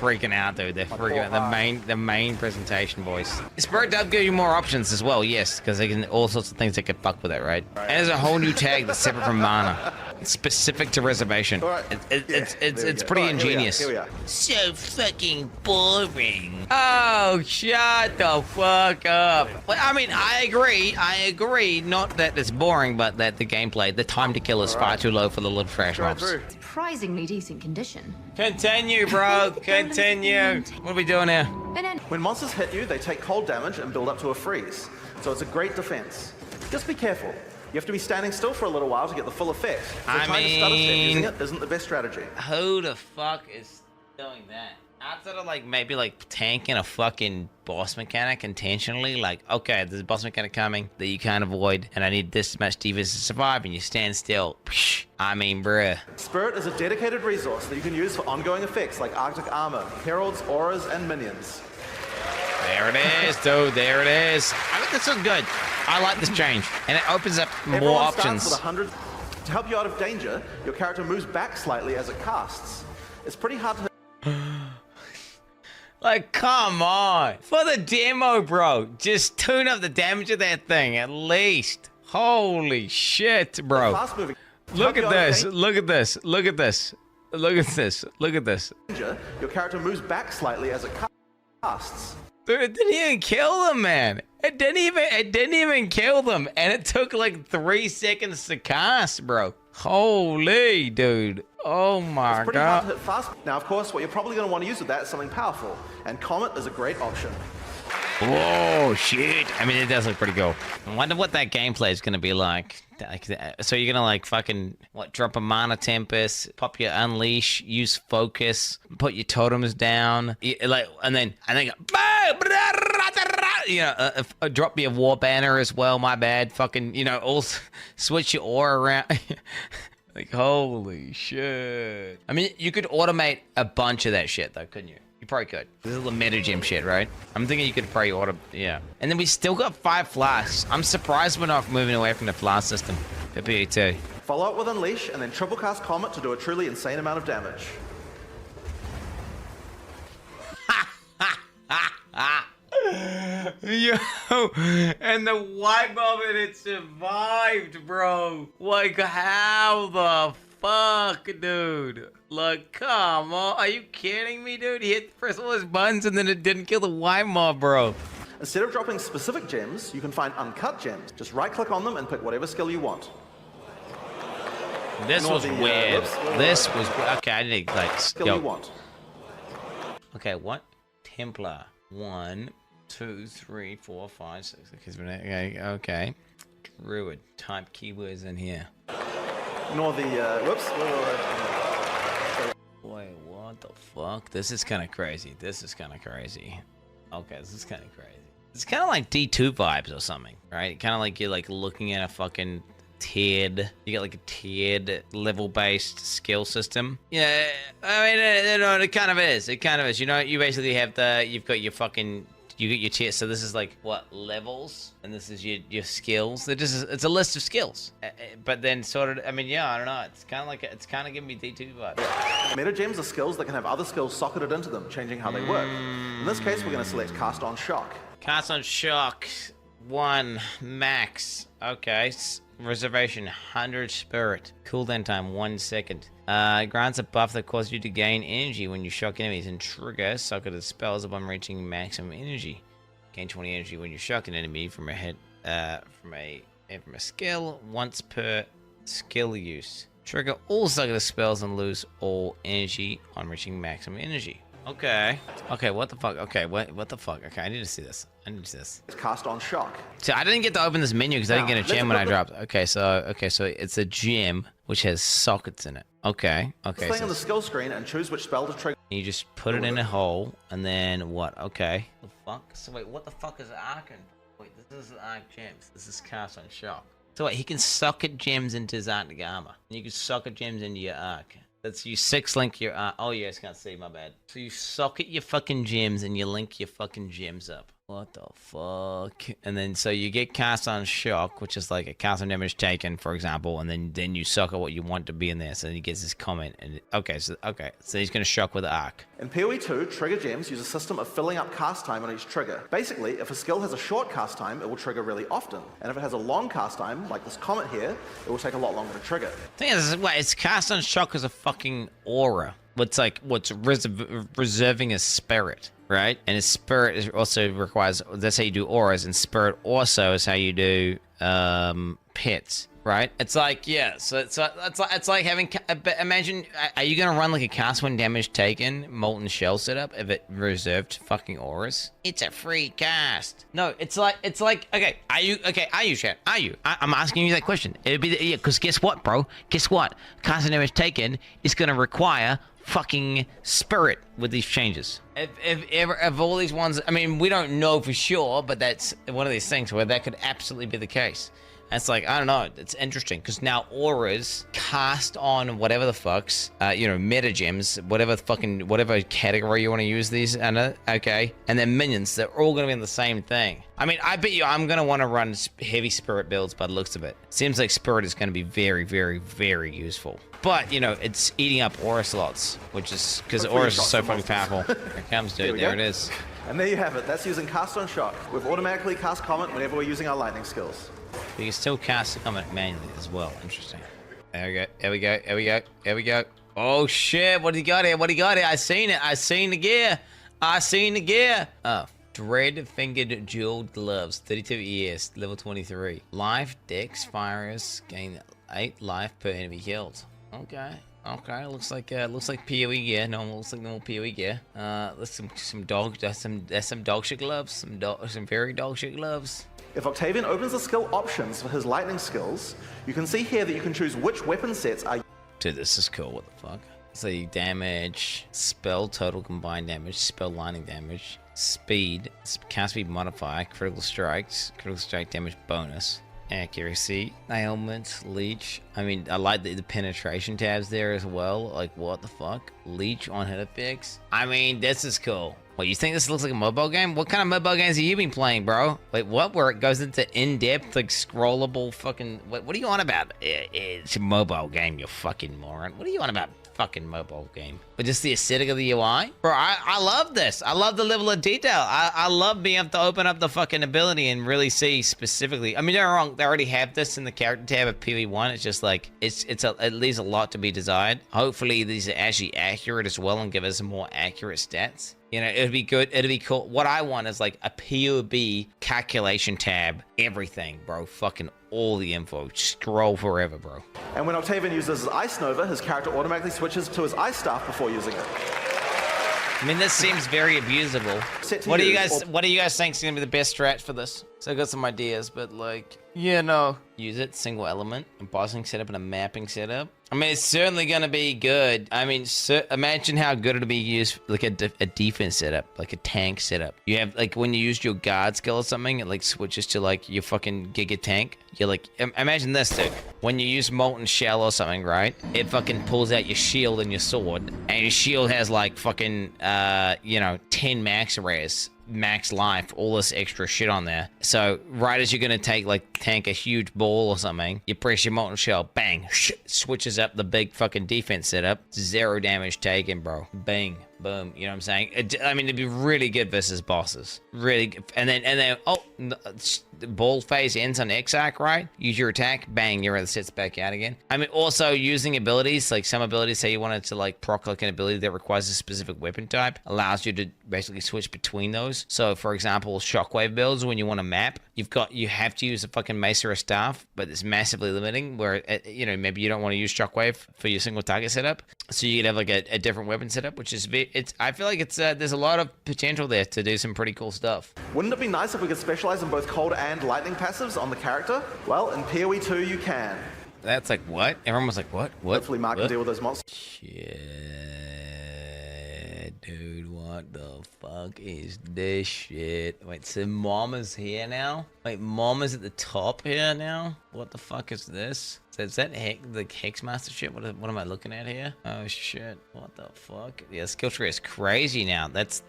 freaking out, dude. They're freaking out. The main presentation, boys. Spirit does give you more options as well, yes, because they can all sorts of things that can fuck with it, right? And there's a whole new tag that's separate from mana. It's specific to reservation. It's pretty ingenious. Here we are. So fucking boring. Oh, shut the fuck up. Well, I mean, I agree. Not that it's boring, but that the gameplay, the time to kill is far too low for the little trash mobs. Surprisingly decent condition. Continue, bro. Continue. What are we doing here? When monsters hit you, they take cold damage and build up to a freeze. So it's a great defense. Just be careful. You have to be standing still for a little while to get the full effect. So trying to stutter step using it isn't the best strategy. Who the fuck is doing that. Outside of like maybe like tanking a fucking boss mechanic intentionally, like, okay, there's a boss mechanic coming that you can't avoid, and I need this much defense to survive, and you stand still. Psh, I mean, bruh. Spirit is a dedicated resource that you can use for ongoing effects like Arctic Armor, Heralds, Auras, and Minions. There it is, dude. There it is. I think this is good. I like this change, and it opens up more Everyone options. starts with 100. To help you out of danger, your character moves back slightly as it casts. It's pretty hard to... Like, come on. For the demo, bro. Just tune up the damage of that thing, at least. Holy shit, bro. Fast moving. Look at this. Look at this. Look at this. Look at this. Look at this. Your character moves back slightly as it casts. Dude, it didn't even kill them, man. It didn't even kill them. And it took like 3 seconds to cast, bro. Holy, dude. Oh my Pretty hard to god. hit fast. Now, of course, what you're probably going to want to use with that is something powerful, and Comet is a great option. Whoa, shit. I mean, it does look pretty cool. I wonder what that gameplay is going to be like. So you're going to like fucking, what, drop a Mana Tempest, pop your Unleash, use Focus, put your totems down, like, and then go, you know, drop your War Banner as well, my bad. Fucking, you know, also switch your aura around. Like, holy shit. I mean, you could automate a bunch of that shit, though, couldn't you? You probably could. This is the meta gem shit, right? I'm thinking you could probably yeah. And then we still got 5 flasks. I'm surprised we're not moving away from the flask system for PE2. Follow up with Unleash, and then triple cast Comet to do a truly insane amount of damage. Yo, and the white mob and it survived, bro. Like, how the fuck, dude? Like, come on. Are you kidding me, dude? He hit press all his buttons and then it didn't kill the white mob, bro. Instead of dropping specific gems, you can find uncut gems. Just right-click on them and pick whatever skill you want. This was weird. This was okay. I didn't like Skill you want. Okay, what? Templar. 1, 2, 3, 4, 5, 6. Okay. Druid. Type keywords in here. Ignore the whoops. Wait, what the fuck? This is kind of crazy. This is kind of crazy. Okay, this is kind of crazy. It's kind of like D2 vibes or something, right? Kind of like you're like looking at a fucking tiered. You get like a tiered level-based skill system. Yeah, I mean, it kind of is. It kind of is. You know, you basically have you've got your fucking. You get your tier, so this is like what levels, and this is your skills. It's a list of skills, but then sort of. I mean, yeah, I don't know. It's kind of giving me D2 vibes. Meta gems are skills that can have other skills socketed into them, changing how they work. In this case, we're going to select Cast on Shock. Cast on Shock, 1 max. Okay, reservation 100 spirit. Cooldown time 1 second. Grants a buff that causes you to gain energy when you shock enemies and trigger socketed spells upon reaching maximum energy. Gain 20 energy when you shock an enemy from a skill once per skill use. Trigger all socketed spells and lose all energy on reaching maximum energy. Okay. Okay, what the fuck? Okay, what the fuck? Okay, I need to see this. It's Cast on Shock. So I didn't get to open this menu because I didn't get a gem when I dropped. Okay, so it's a gem which has sockets in it. Okay. Stay on the skill screen and choose which spell to trigger. You just put it in a hole and then what? Okay. The fuck? So wait, what the fuck is Archon? Wait, this is Arc Gems. This is Cast on Shock. So wait, he can socket gems into his Arctic Armor. And you can socket gems into your Arc. That's you 6-link your oh yeah, I can't see, my bad. So you socket your fucking gems and you link your fucking gems up. What the fuck? And then so you get Cast on Shock, which is like a cast on damage taken, for example, and then you socket what you want to be in there. So then he gets this comment and so he's gonna shock with the Arc. In PoE 2, trigger gems use a system of filling up cast time on each trigger. Basically, if a skill has a short cast time, it will trigger really often. And if it has a long cast time, like this comet here, it will take a lot longer to trigger. The thing is, it's Cast on Shock as a fucking aura. What's reserving a spirit, right? And his spirit also requires, that's how you do auras, and spirit also is how you do pits, right? It's like, yeah, so it's like having, imagine, are you gonna run like a cast when damage taken molten shell setup if it reserved fucking auras? It's a free cast. No, it's like, okay, are you, chat? Are you? I'm asking you that question. It'd be, yeah, because guess what, bro? Guess what? Cast when damage taken is gonna require fucking spirit with these changes. If all these ones, I mean, we don't know for sure, but that's one of these things where that could absolutely be the case. And it's like, I don't know, it's interesting because now auras cast on whatever the fucks, meta gems, whatever category you want to use these under, okay? And then minions, they're all going to be in the same thing. I mean, I bet you I'm going to want to run heavy spirit builds by the looks of it. Seems like spirit is going to be very, very, very useful. But, it's eating up aura slots, which is, because auras are so fucking powerful. Here it comes, dude, there it is. And there you have it, that's using Cast on Shock. We've automatically cast Comet whenever we're using our lightning skills. We can still cast the comment manually as well. Interesting. There we go. There we go. There we go. There we go. Oh shit! What do you got here? What do you got here? I seen it. I seen the gear. I seen the gear. Oh, dread-fingered jeweled gloves. 32 ES, level 23. Life, Dex, Fires gain 8 life per enemy killed. Okay. Okay, looks like PoE gear. Looks like normal PoE gear. There's some dog shit gloves. Some very dog shit gloves. If Octavian opens the skill options for his lightning skills, you can see here that you can choose which weapon sets are... Dude, this is cool. What the fuck? So damage, spell total combined damage, spell lightning damage, speed, cast speed modifier, critical strike damage bonus, accuracy, ailment, leech. I mean, I like the penetration tabs there as well. Like, what the fuck? Leech on hit effects. I mean, this is cool. What, you think this looks like a mobile game? What kind of mobile games have you been playing, bro? Wait, what? Where it goes into in-depth, like, scrollable fucking... What are you on about? It's a mobile game, you fucking moron. What are you on about? Fucking mobile game. But just the aesthetic of the UI? Bro, I love this. I love the level of detail. I love being able to open up the fucking ability and really see specifically. I mean, they're wrong. They already have this in the character tab of PoE1. It's just like, it leaves a lot to be desired. Hopefully, these are actually accurate as well and give us more accurate stats. It'd be good. It'd be cool. What I want is like a PoB calculation tab. Everything, bro. Fucking all the info. Scroll forever, bro. And when Octavian uses his Ice Nova, his character automatically switches to his Ice Staff before using it. I mean, this seems very abusable. What do you guys think is gonna be the best strat for this? So I got some ideas, but like, use it, single element, a bossing setup and a mapping setup. I mean, it's certainly gonna be good. I mean, imagine how good it'll be used like a defense setup, like a tank setup. You have like when you use your guard skill or something, it like switches to like your fucking giga tank. You're like, imagine this, dude. When you use Molten Shell or something, right? It fucking pulls out your shield and your sword, and your shield has like fucking 10 max rares, max life, all this extra shit on there. So right as you're gonna tank a huge ball or something, you press your Molten Shell, bang, switches up the big fucking defense setup. 0 damage taken, bro. Bang. Boom. You know what I'm saying? I mean, it'd be really good versus bosses. Really good. And then, the ball phase ends on Exarch, right? Use your attack, bang, your other sets back out again. I mean, also using abilities, like some abilities, say you wanted to like proc like an ability that requires a specific weapon type, allows you to basically switch between those. So for example, shockwave builds, when you want to map, you have to use a fucking mace or a staff, but it's massively limiting where, maybe you don't want to use shockwave for your single target setup. So you could have like a different weapon setup, which is I feel like there's a lot of potential there to do some pretty cool stuff. Wouldn't it be nice if we could specialize in both cold and lightning passives on the character? Well, in PoE 2 you can. That's like what? Everyone was like, what? Hopefully Mark can deal with those monsters. Shit, dude, what the fuck is this shit? Wait, so Mama's here now? Wait, Mama's at the top here now? What the fuck is this? So is that the Hexmaster shit? What am I looking at here? Oh shit, what the fuck? Yeah, skill tree is crazy now. That's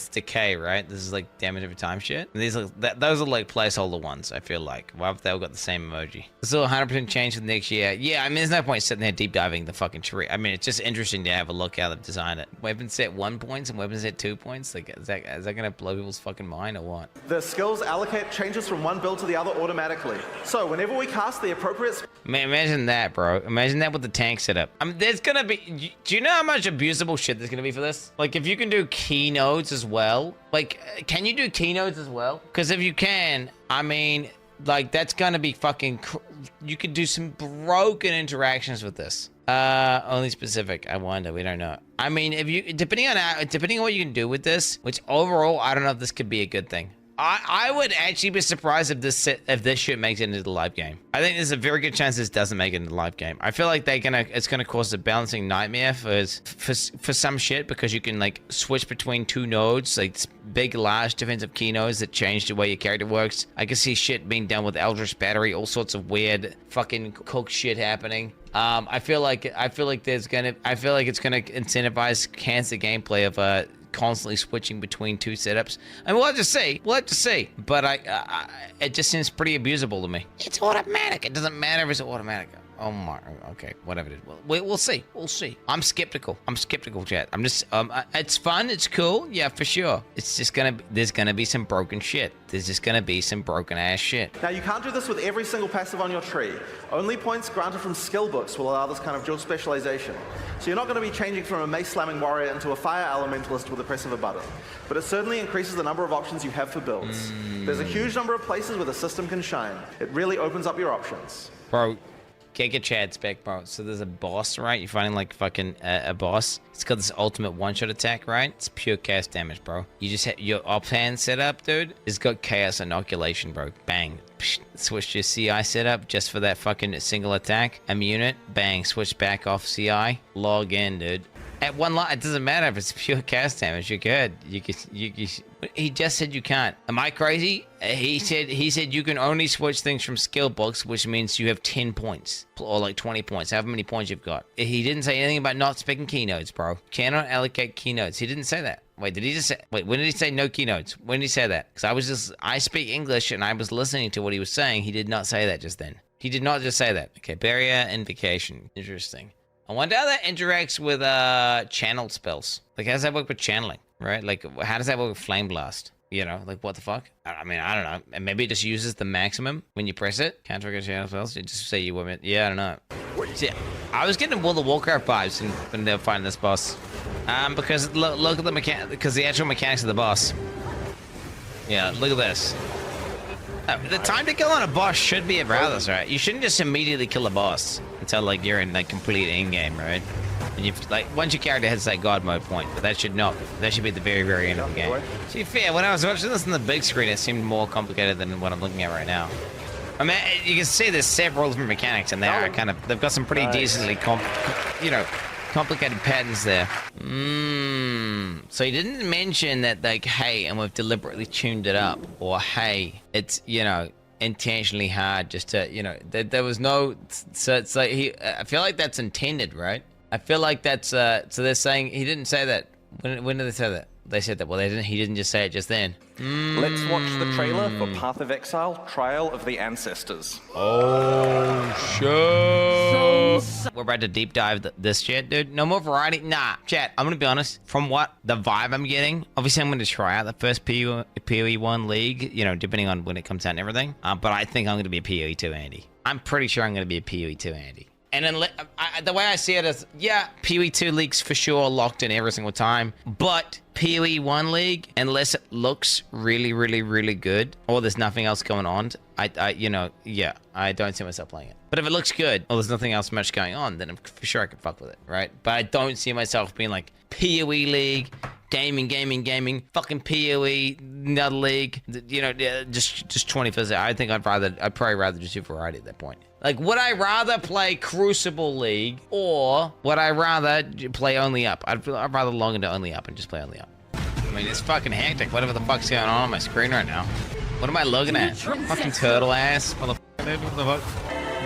decay, right? This is like damage over time shit. And those are like placeholder ones, I feel like. Why have they all got the same emoji? This will 100% change for next year. Yeah, I mean, there's no point sitting there deep diving the fucking tree. I mean, it's just interesting to have a look how they've designed it. Weapon set 1 point and weapon set 2 points. Like, is that gonna blow people's fucking mind or what? The skills allocate changes from one build to the other automatically. So whenever we cast the appropriate... Man, imagine that, bro. Imagine that with the tank setup. I mean, there's gonna be... Do you know how much abusable shit there's gonna be for this? Like, if you can do keynotes as well. Like, can you do keynotes as well? Because if you can, I mean, like, that's gonna be fucking... You could do some broken interactions with this. Only specific, I wonder. We don't know. I mean, if you... Depending on what you can do with this, which overall, I don't know if this could be a good thing. I would actually be surprised if this shit makes it into the live game. I think there's a very good chance this doesn't make it into the live game. I feel like it's gonna cause a balancing nightmare for some shit, because you can like switch between two nodes, like big, large defensive key nodes that change the way your character works. I can see shit being done with Eldritch Battery, all sorts of weird fucking cook shit happening. I feel like it's gonna incentivize cancer gameplay of constantly switching between two setups. And we'll have to see. But it just seems pretty abusable to me. It's automatic. It doesn't matter if it's automatic. Oh my, okay, whatever it is. We'll see. I'm skeptical, chat. I'm just, it's fun, it's cool, yeah, for sure. It's just there's gonna be some broken shit. There's just gonna be some broken ass shit. Now, you can't do this with every single passive on your tree. Only points granted from skill books will allow this kind of dual specialization. So you're not going to be changing from a mace-slamming warrior into a fire elementalist with the press of a button. But it certainly increases the number of options you have for builds. There's a huge number of places where the system can shine. It really opens up your options. Bro, get your Chad spec, bro. So there's a boss, right? You're finding like fucking a boss. It's got this ultimate one-shot attack, right? It's pure cast damage, bro. You just have your offhand setup, dude. It's got chaos inoculation, bro. Bang. Psh, switch your CI setup just for that fucking single attack. Immune it. Bang. Switch back off CI. Log in, dude. At one line, it doesn't matter if it's pure cast damage. You're good. He just said you can't. Am I crazy? He said you can only switch things from skill books, which means you have 10 points or like 20 points, however many points you've got. He didn't say anything about not speaking keynotes, bro. Cannot allocate keynotes. He didn't say that. Wait, did he just say? Wait, when did he say no keynotes? When did he say that? Because I speak English and I was listening to what he was saying. He did not say that just then. He did not just say that. Okay, barrier invocation. Interesting. I wonder how that interacts with channel spells. Like, how does that work with channeling, right? Like, how does that work with Flame Blast? You know, like, what the fuck? I mean, I don't know. And maybe it just uses the maximum when you press it. Can't trigger channel spells. You just say you want. Yeah, I don't know. See, I was getting World of Warcraft vibes when they were fighting this boss. Because look at the because the actual mechanics of the boss. Yeah, look at this. The time to kill on a boss should be around this, right? You shouldn't just immediately kill a boss until like you're in like complete end game, right? And you like once your character hits that god mode point, but that should be at the very, very end of the game. To be fair, when I was watching this on the big screen, it seemed more complicated than what I'm looking at right now. I mean, you can see there's several different mechanics, and they've got some pretty decently complicated patterns there. So he didn't mention that, like, hey, and we've deliberately tuned it up, or hey, it's, you know, intentionally hard just to, you know, there was no, so it's like I feel like that's intended, right? I feel like that's, so they're saying, he didn't say that. When did they say that? They said that, well, he didn't just say it just then. Let's watch the trailer for Path of Exile, Trial of the Ancestors. Oh, shit. We're about to deep dive this shit, dude. No more variety? Nah, chat, I'm gonna be honest. From what the vibe I'm getting, obviously I'm gonna try out the first PoE 1 league, you know, depending on when it comes out and everything. But I think I'm gonna be a PoE 2 Andy. I'm pretty sure I'm gonna be a PoE 2 Andy. And then the way I see it is, yeah, PoE 2 leagues for sure locked in every single time. But PoE 1 league, unless it looks really, really, really good, or there's nothing else going on, I don't see myself playing it. But if it looks good, or there's nothing else much going on, then for sure I can fuck with it, right? But I don't see myself being like PoE league, gaming, fucking PoE, another league, you know, just 21st. I think I'd probably rather just do variety at that point. Like, would I rather play Crucible League, or would I rather play Only Up? I'd rather log into Only Up and just play Only Up. I mean, it's fucking hectic. Whatever the fuck's going on my screen right now. What am I looking at? Fucking turtle ass, motherfucker, dude. What the fuck?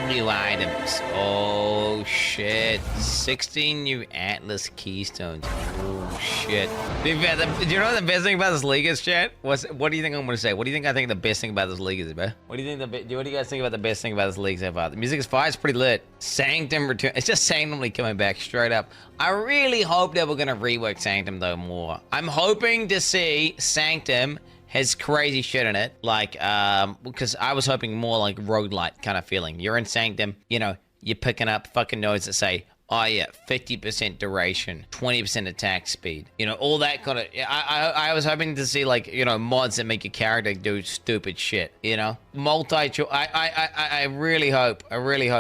New items. Oh, shit. 16 new Atlas Keystones. Oh, shit. Do you know what the best thing about this league is, chat? What do you think I'm going to say? What do you think I think the best thing about this league is, bro? What do you guys think about the best thing about this league so far? The music is fire. It's pretty lit. Sanctum return. It's just Sanctumly coming back straight up. I really hope that we're going to rework Sanctum, though, more. I'm hoping to see Sanctum has crazy shit in it, like, because I was hoping more like roguelite kind of feeling. You're in Sanctum, you know, you're picking up fucking nodes that say, Oh yeah, 50% duration, 20% attack speed. You know, all that kind of. I was hoping to see like, you know, mods that make your character do stupid shit. You know, I really hope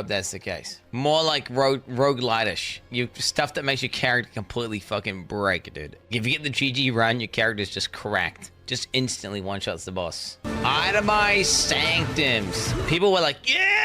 that's the case. More like roguelite-ish. Stuff that makes your character completely fucking break, dude. If you get the GG run, your character's just cracked. Just instantly one-shots the boss. Itemized sanctums. People were like, yeah!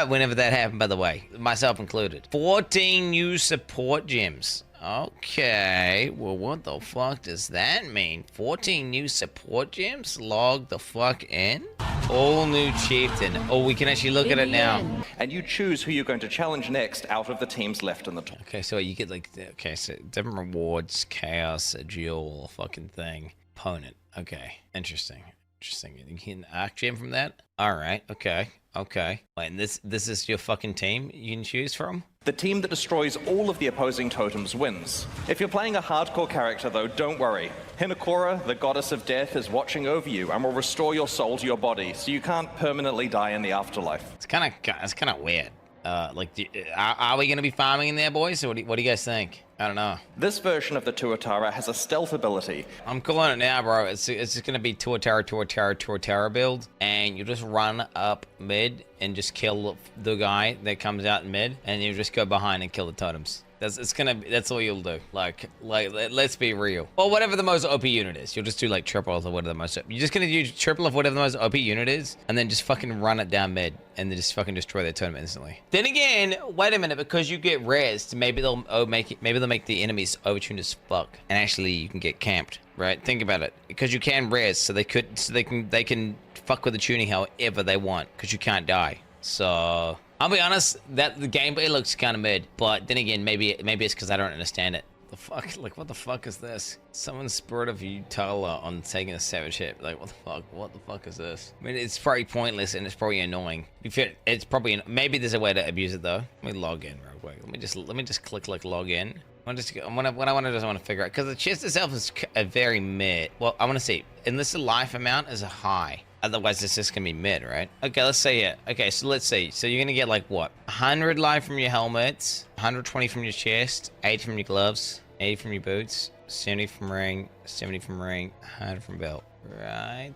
Whenever that happened, by the way. Myself included. 14 new support gems. Okay. Well, what the fuck does that mean? 14 new support gems? Log the fuck in? All new Chieftain. Oh, we can actually look at it now. And you choose who you're going to challenge next out of the teams left in the top. Okay, so you get like, okay, so different rewards, chaos, a duel, fucking thing. Opponent. Okay, interesting. Interesting. You get an arc gem from that? Alright, okay. Okay. Wait, and this is your fucking team you can choose from? The team that destroys all of the opposing totems wins. If you're playing a hardcore character though, don't worry. Hinokora, the goddess of death, is watching over you and will restore your soul to your body, so you can't permanently die in the afterlife. It's kind of weird. Are we going to be farming in there, boys? Or what do you guys think? I don't know. This version of the Tuatara has a stealth ability. I'm calling it now, bro. It's just going to be Tuatara build. And you just run up mid and just kill the guy that comes out in mid. And you just go behind and kill the totems. That's all you'll do. Like, let's be real. Or whatever the most OP unit is. You'll just do like triple of whatever the most. You're just gonna do triple of whatever the most OP unit is, and then just fucking run it down mid, and then just fucking destroy their tournament instantly. Then again, wait a minute, because you get rezzed, maybe they'll make the enemies overtuned as fuck, and actually you can get camped. Right? Think about it. Because you can res, so they can fuck with the tuning however they want, because you can't die. So I'll be honest, that the gameplay looks kind of mid, but then again, maybe it's because I don't understand it. The fuck, like what the fuck is this? Someone's Spirit of Utala on taking a savage hit. Like what the fuck? What the fuck is this? I mean, it's probably pointless and it's probably annoying. It's probably maybe there's a way to abuse it though. Let me log in real quick. Let me just click like log in. What I want to figure out, because the chest itself is a very mid. Well, I want to see unless the life amount is a high. Otherwise, it's just gonna be mid, right? Okay, let's say it. Okay, so let's see. So you're gonna get like what? 100 life from your helmet, 120 from your chest, 80 from your gloves, 80 from your boots, 70 from ring, 70 from ring, 100 from belt. Right.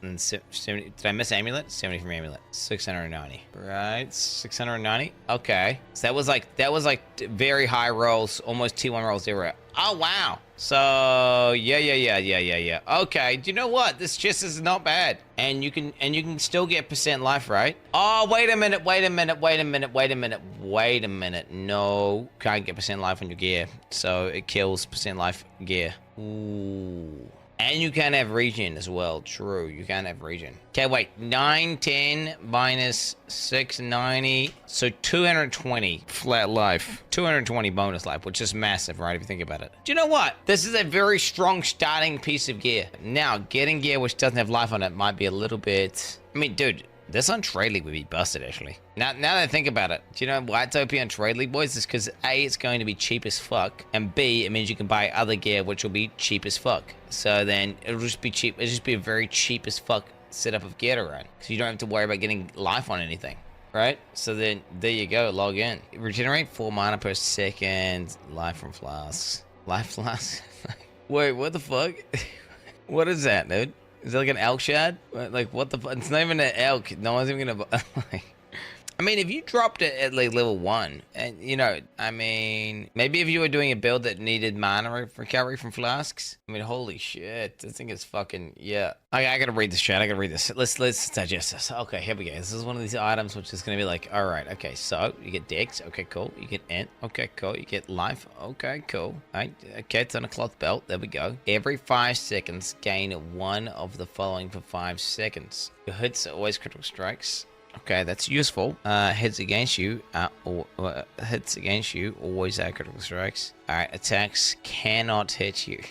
And 70. Did I miss amulet? 70 from amulet. 690. Right. 690. Okay. So that was like very high rolls, almost T1 rolls everywhere. Oh wow. So yeah. Okay. Do you know what? This chest is not bad, and you can still get percent life, right? Oh wait a minute. No, can't get percent life on your gear, so it kills percent life gear. Ooh. And you can have regen as well. True, you can have regen. Okay, wait. 910 minus 690. So 220 flat life. 220 bonus life, which is massive, right? If you think about it. Do you know what? This is a very strong starting piece of gear. Now, getting gear which doesn't have life on it might be a little bit... I mean, dude, this on Trade League would be busted, actually. Now that I think about it, do you know why it's OP on Trade League, boys? It's because A, it's going to be cheap as fuck, and B, it means you can buy other gear which will be cheap as fuck. So then it'll just be cheap. It'll just be a very cheap as fuck setup of gear to run, because you don't have to worry about getting life on anything, right? So then there you go. Log in. Regenerate 4 mana per second. Life from flasks. Life flasks. Wait, what the fuck? What is that, dude? Is it like an elk shad? Like, what the fuck? It's not even an elk. No one's even gonna... like, I mean, if you dropped it at like level 1, and you know, I mean, maybe if you were doing a build that needed mana recovery from flasks, I mean, holy shit, this thing is fucking, yeah. Okay, I gotta read this chat, I gotta read this. Let's digest this. Okay, here we go. This is one of these items which is gonna be like, all right, okay, so you get Dex, okay, cool. You get Int, okay, cool. You get Life, okay, cool. All right, okay, it's on a cloth belt, there we go. Every 5 seconds, gain one of the following for 5 seconds. Your hits are always critical strikes. Okay, that's useful. Hits against you, always are critical strikes. Alright, attacks cannot hit you.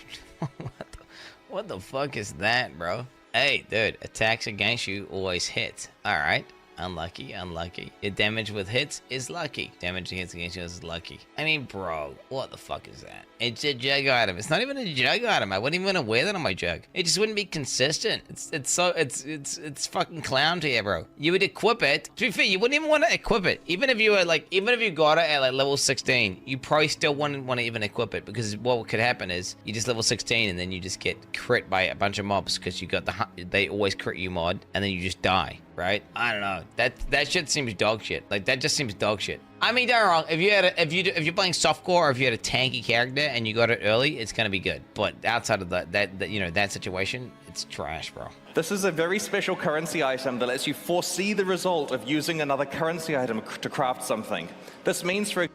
What the fuck is that, bro? Hey, dude, attacks against you always hit. Alright. Unlucky, unlucky. Your damage with hits is lucky. Damage against you is lucky. I mean, bro, what the fuck is that? It's a jug item. It's not even a jug item. I wouldn't even want to wear that on my jug. It just wouldn't be consistent. It's fucking clown tier, bro. You would equip it. To be fair, you wouldn't even want to equip it. Even if you got it at like level 16, you probably still wouldn't want to even equip it, because what could happen is you just level 16 and then you just get crit by a bunch of mobs because you got they always crit you mod, and then you just die, right? I don't know. That shit seems dog shit. Like, that just seems dog shit. I mean, don't get me wrong. If you're playing softcore, or if you had a tanky character and you got it early, it's gonna be good. But outside of that situation, it's trash, bro. This is a very special currency item that lets you foresee the result of using another currency item to craft something. This means for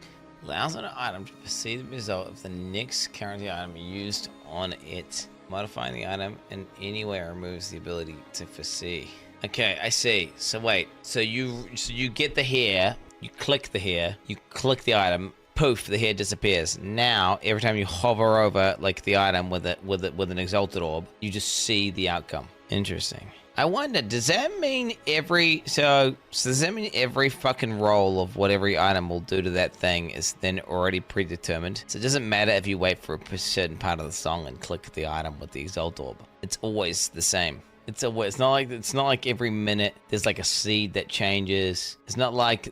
allows an item to foresee the result of the next currency item used on it. Modifying the item in any way removes the ability to foresee. Okay, I see. So wait. So you get the hair. You click the hair. You click the item. Poof, the hair disappears. Now, every time you hover over like the item with an exalted orb, you just see the outcome. Interesting. I wonder, does that mean every fucking roll of what every item will do to that thing is then already predetermined? So it doesn't matter if you wait for a certain part of the song and click the item with the exalt orb. It's always the same. It's not like every minute there's like a seed that changes. It's not like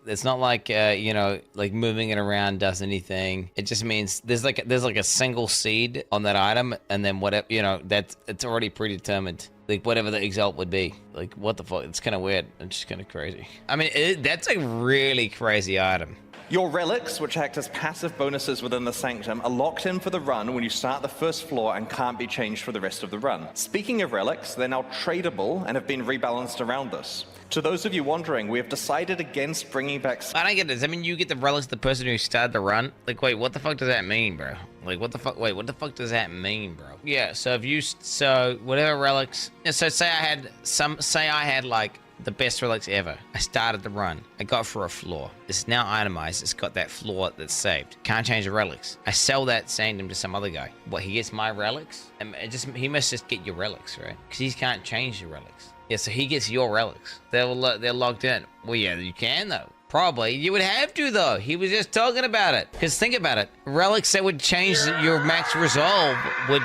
you know, like moving it around does anything. It just means there's like a single seed on that item, and then whatever, you know, it's already predetermined. Like whatever the exalt would be. Like, what the fuck? It's kind of weird. It's just kind of crazy. I mean, that's a really crazy item. Your relics, which act as passive bonuses within the Sanctum, are locked in for the run when you start the first floor and can't be changed for the rest of the run. Speaking of relics, they're now tradable and have been rebalanced around this. To those of you wondering, we have decided against bringing back... I don't get this. I mean, you get the relics of the person who started the run? Like, wait, what the fuck does that mean, bro? Like, what the fuck? Wait, what the fuck does that mean, bro? Yeah, so whatever relics... So say I had like the best relics ever. I started the run. I got for a floor. It's now itemized. It's got that floor that's saved. Can't change the relics. I sell that Sanctum to some other guy. What, he gets my relics? And he must just get your relics, right? Because he can't change the relics. Yeah, so he gets your relics. They're logged in. Well, yeah, you can though. Probably. You would have to though. He was just talking about it. Because think about it. Relics that would change your max resolve would...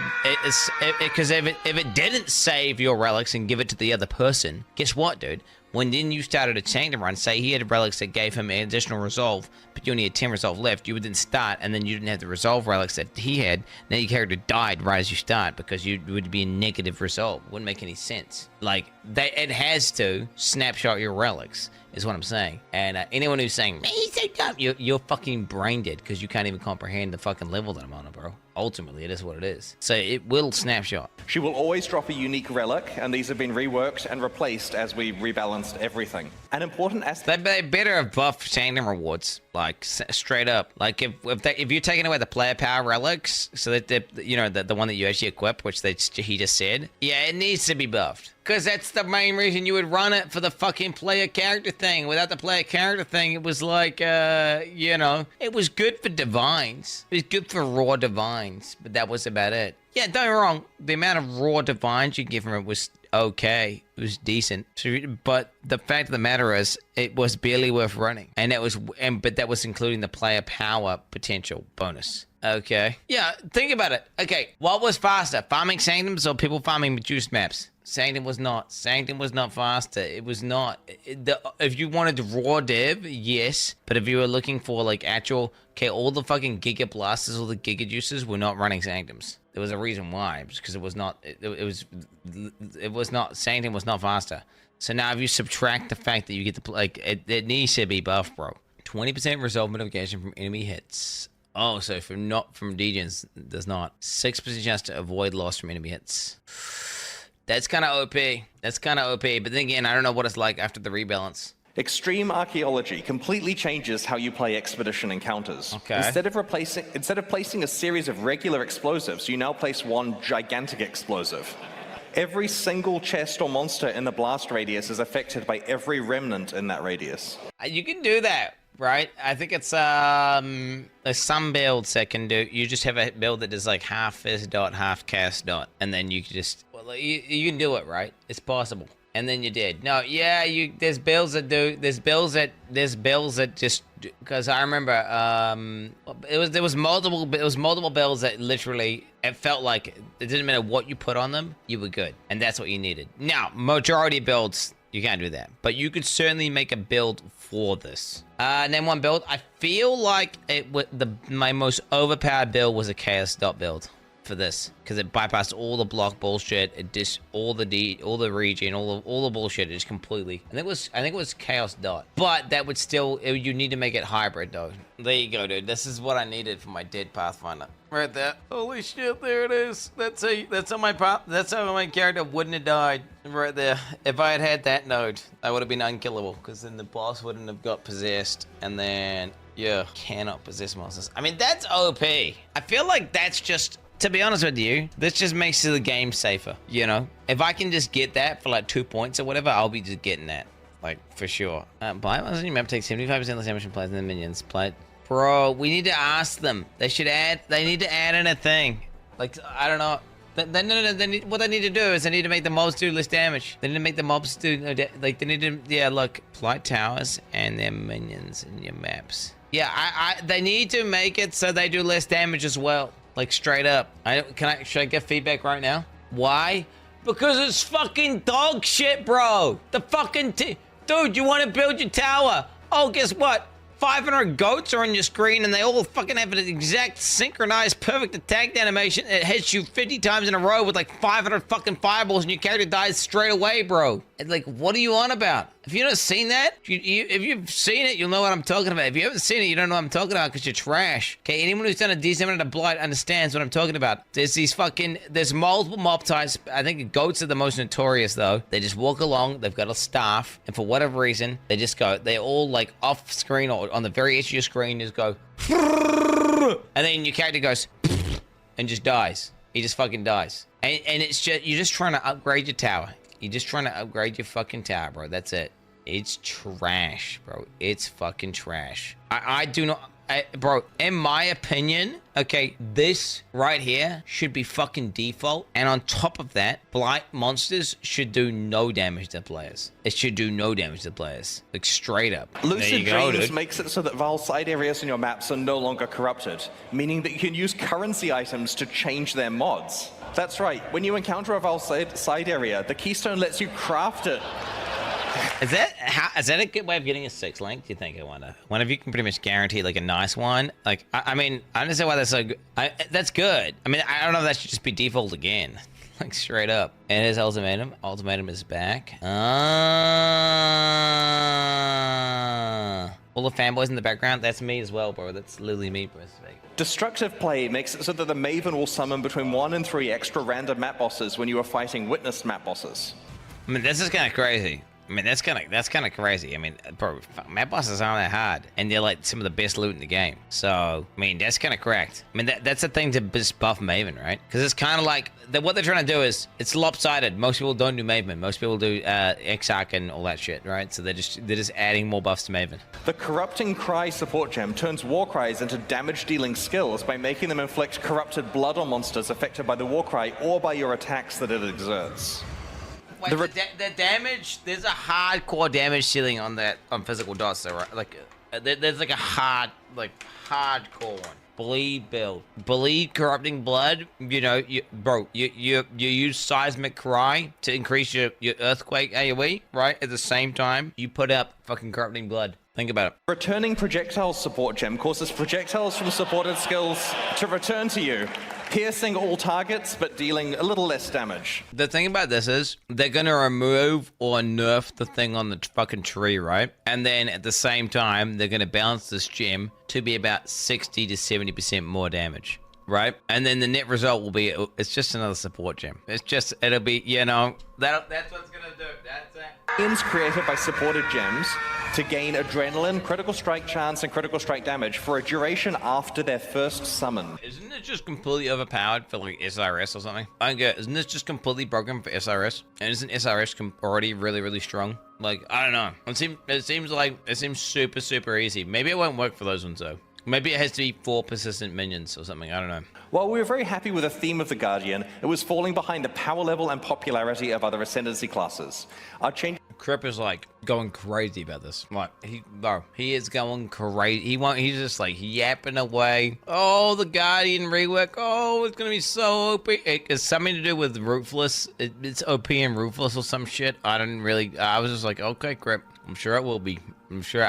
Because if it didn't save your relics and give it to the other person, guess what, dude? When then you started a Sanctum run, say he had relics that gave him an additional resolve, but you only had 10 resolve left, you would then start, and then you didn't have the resolve relics that he had. Now your character died right as you start because you would be a negative resolve. Wouldn't make any sense. Like, it has to snapshot your relics, is what I'm saying. And anyone who's saying, man, he's so dumb, you're fucking brain dead because you can't even comprehend the fucking level that I'm on, bro. Ultimately, it is what it is. So it will snapshot. She will always drop a unique relic, and these have been reworked and replaced as we rebalanced everything. An important aspect... They better have buffed Sanctum Rewards, like, straight up. Like, if you're taking away the player power relics, so that, the one that you actually equip, which he just said, yeah, it needs to be buffed. Because that's the main reason you would run it for the fucking player character thing. Without the player character thing, it was like, it was good for divines. It was good for raw divines, but that was about it. Yeah, don't get me wrong. The amount of raw divines you give from it was okay. It was decent. But the fact of the matter is, it was barely worth running. But that was including the player power potential bonus. Okay. Yeah, think about it. Okay, what was faster? Farming Sanctums or people farming juiced maps? Sanctum was not. Sanctum was not faster. It was not. If you wanted raw dev, yes. But if you were looking for like actual, all the fucking Giga Blasters, all the Giga Juices were not running Sanctums. There was a reason why, because it was not. It was not. Sanctum was not faster. So now if you subtract the fact that you get the it needs to be buffed, bro. 20% resolve notification from enemy hits. Oh, so from degens, there's not 6% chance to avoid loss from enemy hits. That's kind of OP. That's kind of OP. But then again, I don't know what it's like after the rebalance. Extreme Archaeology completely changes how you play expedition encounters. Okay. Instead of placing a series of regular explosives, you now place one gigantic explosive. Every single chest or monster in the blast radius is affected by every remnant in that radius. You can do that, right? I think it's there's some builds that can do. You just have a build that does like half fizz dot, half cast dot, and then you can just you can do it, right? It's possible. and then you're dead. No, yeah, there's builds that do. There's builds that just, because I remember there was multiple builds that literally it felt like it didn't matter what you put on them, you were good, and that's what you needed. Now, majority builds you can't do that, but you could certainly make a build for this. Name one build. I feel like my most overpowered build was a Chaos Dot build for this, because it bypassed all the block bullshit. It just all the regen, all the bullshit. It just completely. I think it was Chaos Dot, but that would still you need to make it hybrid though. There you go, dude. This is what I needed for my dead Pathfinder. Right there. Holy shit, there it is. That's how my character wouldn't have died. Right there. If I had had that node, I would have been unkillable, because then the boss wouldn't have got possessed, and then yeah, cannot possess monsters. I mean, that's OP. I feel like that's just, to be honest with you, this just makes the game safer, you know? If I can just get that for like 2 points or whatever, I'll be just getting that, like, for sure. Buy on your map takes 75% less damage from players than the minions. Play. Bro, we need to ask them. They need to add in a thing. Like, I don't know. What they need to do is they need to make the mobs do less damage. They need to make the mobs do, like, they need to, yeah, look, flight towers and their minions in your maps. Yeah, they need to make it so they do less damage as well. Like, straight up. Should I get feedback right now? Why? Because it's fucking dog shit, bro. The fucking dude, you want to build your tower? Oh, guess what? 500 goats are on your screen, and they all fucking have an exact synchronized perfect attack animation. It hits you 50 times in a row with like 500 fucking fireballs, and your character dies straight away, bro. And like, what are you on about? If you've not seen that, if you've seen it, you'll know what I'm talking about. If you haven't seen it, you don't know what I'm talking about, because you're trash. Okay, anyone who's done a decent amount of blood understands what I'm talking about. There's multiple mob types. I think goats are the most notorious, though. They just walk along, they've got a staff, and for whatever reason, they're all like off screen or on the very edge of your screen, just go, and then your character goes, and just dies. He just fucking dies. And it's just, you're just trying to upgrade your tower. You're just trying to upgrade your fucking tower, bro. That's it. It's trash, bro. It's fucking trash. I do not... bro, in my opinion, okay, this right here should be fucking default. And on top of that, blight monsters should do no damage to players. It should do no damage to players. Like, straight up. Lucid Dreams makes it so that Val side areas in your maps are no longer corrupted, meaning that you can use currency items to change their mods. That's right. When you encounter a Val side area, the keystone lets you craft it. Is that a good way of getting a 6 link? Do you think? I wonder. One of you can pretty much guarantee like a nice one. Like, I mean, I understand why that's so good. That's good. I mean, I don't know if that should just be default again. Like, straight up. And his ultimatum. Ultimatum is back. All the fanboys in the background. That's me as well, bro. That's literally me, bro. Destructive play makes it so that the Maven will summon between 1 and 3 extra random map bosses when you are fighting witnessed map bosses. I mean, this is kind of crazy. I mean, that's kind of crazy. I mean, bro, map bosses aren't that hard, and they're like some of the best loot in the game. So, I mean, that's kind of correct. I mean, that's the thing to just buff Maven, right? Because it's kind of like what they're trying to do is it's lopsided. Most people don't do Maven. Most people do Exarch and all that shit, right? So they're just adding more buffs to Maven. The Corrupting Cry support gem turns war cries into damage-dealing skills by making them inflict corrupted blood on monsters affected by the war cry or by your attacks that it exerts. Wait, the damage, there's a hardcore damage ceiling on physical dots, though, right? Like, there's like a hardcore one. Bleed build. Bleed corrupting blood. You know, you use seismic cry to increase your earthquake AoE, right? At the same time, you put up fucking corrupting blood. Think about it. Returning projectiles support gem causes projectiles from supported skills to return to you, piercing all targets but dealing a little less damage. The thing about this is they're gonna remove or nerf the thing on the fucking tree, right? And then at the same time, they're gonna balance this gem to be about 60 to 70% more damage, right? And then the net result will be, it's just another support gem. It'll be, you know, that's what's gonna do. That's it. Gems created by supported gems to gain adrenaline, critical strike chance, and critical strike damage for a duration after their first summon. Isn't it just completely overpowered for like SRS or something? I don't get it. Isn't this just completely broken for SRS? And isn't SRS already really, really strong? Like, I don't know. It seems super, super easy. Maybe it won't work for those ones though. Maybe it has to be 4 persistent minions or something. I don't know. While we were very happy with the theme of the Guardian, it was falling behind the power level and popularity of other Ascendancy classes. Our change. Crip is like going crazy about this. Like he is going crazy. He's just like yapping away. Oh, the Guardian rework. Oh, it's gonna be so OP. It's something to do with Ruthless. It's OP and Ruthless or some shit. I was just like, okay, Crip. I'm sure it will be. I'm sure